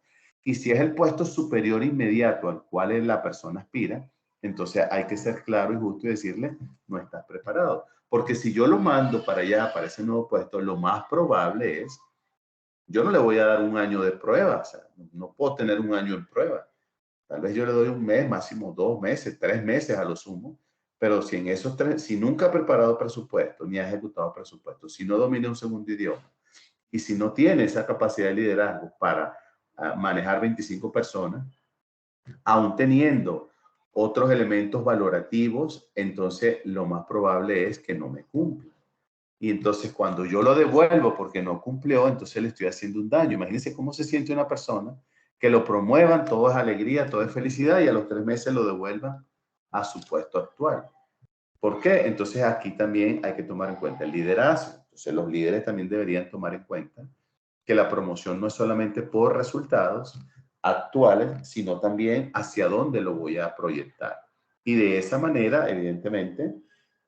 Y si es el puesto superior inmediato al cual la persona aspira, entonces hay que ser claro y justo y decirle, no estás preparado. Porque si yo lo mando para allá, para ese nuevo puesto, lo más probable es, yo no le voy a dar un año de prueba, o sea, no puedo tener un año en prueba. Tal vez yo le doy un mes, máximo 2 meses, 3 meses a lo sumo, pero si en esos 3, si nunca ha preparado presupuesto, ni ha ejecutado presupuesto, si no domina un segundo idioma, y si no tiene esa capacidad de liderazgo para manejar 25 personas, aún teniendo otros elementos valorativos, entonces lo más probable es que no me cumpla. Y entonces cuando yo lo devuelvo porque no cumplió, entonces le estoy haciendo un daño. Imagínense cómo se siente una persona que lo promuevan, todo es alegría, todo es felicidad, y a los 3 meses lo devuelvan a su puesto actual. ¿Por qué? Entonces aquí también hay que tomar en cuenta el liderazgo. Entonces los líderes también deberían tomar en cuenta que la promoción no es solamente por resultados actuales, sino también hacia dónde lo voy a proyectar. Y de esa manera, evidentemente,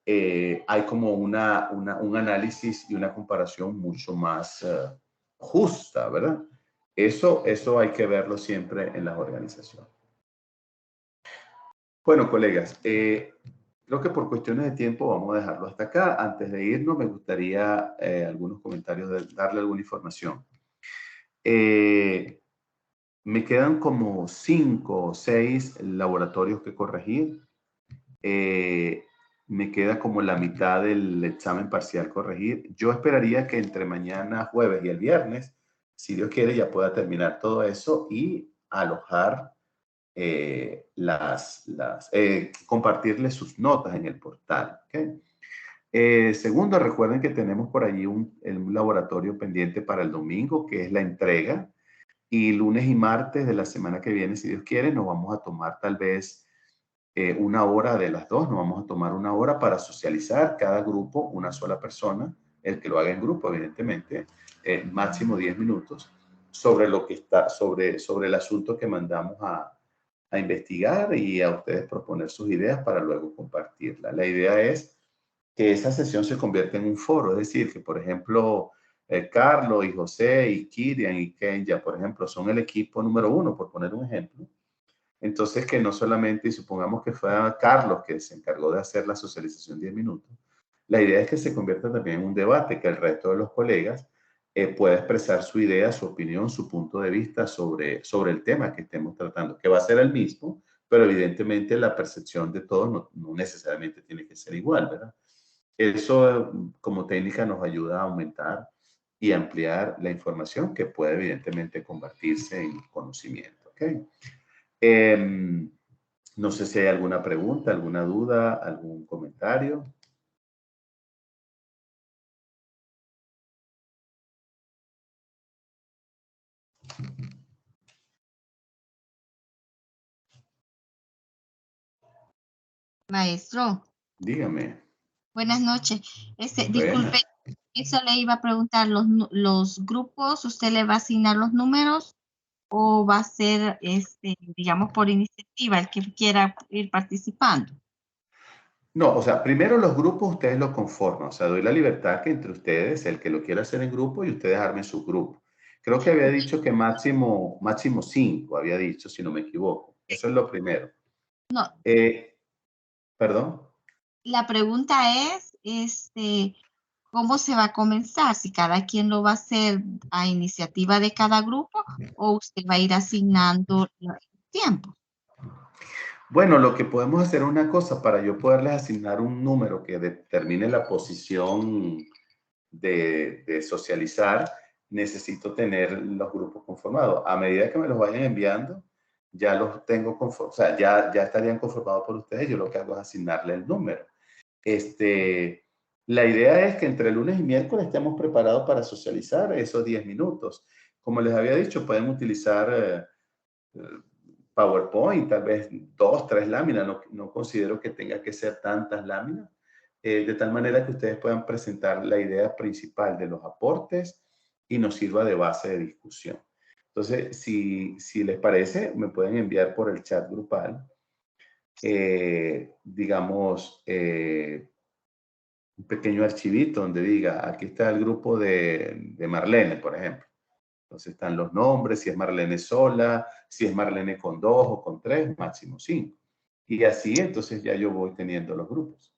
hay como un análisis y una comparación mucho más justa, ¿verdad? Eso hay que verlo siempre en las organizaciones. Bueno, colegas, creo que por cuestiones de tiempo vamos a dejarlo hasta acá. Antes de irnos, me gustaría algunos comentarios, darle alguna información. Me quedan como 5 o 6 laboratorios que corregir. Me queda como la mitad del examen parcial corregir. Yo esperaría que entre mañana, jueves y el viernes, si Dios quiere, ya pueda terminar todo eso y alojar compartirles sus notas en el portal. ¿Okay? Segundo, recuerden que tenemos por allí un laboratorio pendiente para el domingo, que es la entrega. Y lunes y martes de la semana que viene, si Dios quiere, nos vamos a tomar tal vez una hora de las 2, nos vamos a tomar una hora para socializar cada grupo, una sola persona, el que lo haga en grupo, evidentemente, máximo 10 minutos, sobre lo que está, sobre el asunto que mandamos a investigar y a ustedes proponer sus ideas para luego compartirla. La idea es que esa sesión se convierta en un foro, es decir, que por ejemplo, Carlos y José y Kirian y Kenya, por ejemplo, son el equipo número 1, por poner un ejemplo. Entonces, que no solamente, y supongamos que fue Carlos que se encargó de hacer la socialización 10 minutos, la idea es que se convierta también en un debate, que el resto de los colegas pueda expresar su idea, su opinión, su punto de vista sobre el tema que estemos tratando, que va a ser el mismo, pero evidentemente la percepción de todos no necesariamente tiene que ser igual, ¿verdad? Eso como técnica nos ayuda a aumentar y ampliar la información que puede evidentemente convertirse en conocimiento. ¿Okay? No sé si hay alguna pregunta, alguna duda, algún comentario. Maestro. Dígame. Buenas noches. Disculpe, eso le iba a preguntar, los grupos, ¿usted le va a asignar los números o va a ser, digamos, por iniciativa el que quiera ir participando? No, o sea, primero los grupos ustedes los conforman, o sea, doy la libertad que entre ustedes, el que lo quiera hacer en grupo y ustedes armen su grupo. Creo que había dicho que máximo 5, había dicho, si no me equivoco. Eso es lo primero. No. ¿Perdón? La pregunta es, ¿cómo se va a comenzar? Si cada quien lo va a hacer a iniciativa de cada grupo o usted va a ir asignando el tiempo. Bueno, lo que podemos hacer es una cosa, para yo poderles asignar un número que determine la posición de socializar, necesito tener los grupos conformados. A medida que me los vayan enviando, ya los tengo conformados, o sea, ya estarían conformados por ustedes. Yo lo que hago es asignarle el número. La idea es que entre lunes y miércoles estemos preparados para socializar esos 10 minutos. Como les había dicho, pueden utilizar PowerPoint, tal vez 2, 3 láminas. No considero que tenga que ser tantas láminas. De tal manera que ustedes puedan presentar la idea principal de los aportes y nos sirva de base de discusión. Entonces, si les parece, me pueden enviar por el chat grupal, digamos, un pequeño archivito donde diga, aquí está el grupo de Marlene, por ejemplo. Entonces están los nombres, si es Marlene sola, si es Marlene con 2 o con 3, máximo 5. Y así, entonces ya yo voy teniendo los grupos.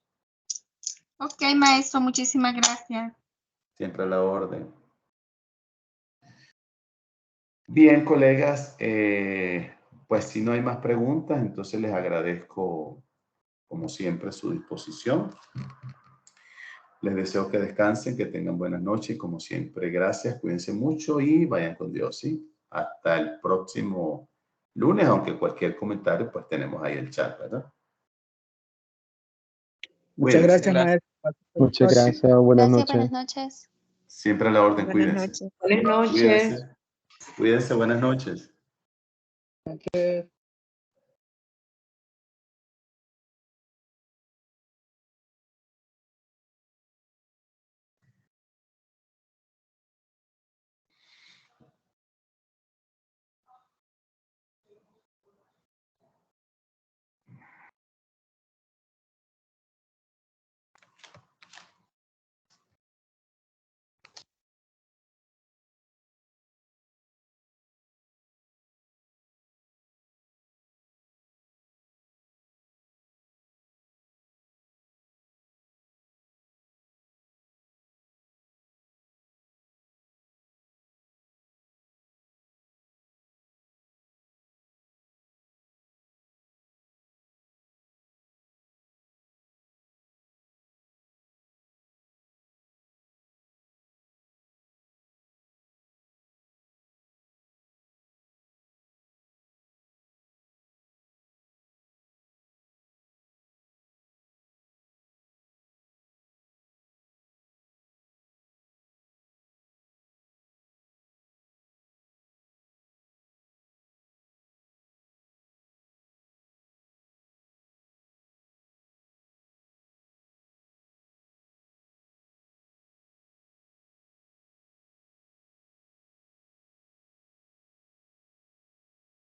Ok, maestro, muchísimas gracias. Siempre a la orden. Bien, colegas, pues si no hay más preguntas, entonces les agradezco, como siempre, su disposición. Les deseo que descansen, que tengan buenas noches y como siempre, gracias, cuídense mucho y vayan con Dios, ¿sí? Hasta el próximo lunes, aunque cualquier comentario, pues tenemos ahí el chat, ¿verdad? Muchas Cuídense. gracias, maestro. Muchas gracias. Buenas Gracias, noches. buenas noches. Siempre a la orden, Buenas cuídense. noches. Buenas noches. Cuídense. Cuídense, buenas noches.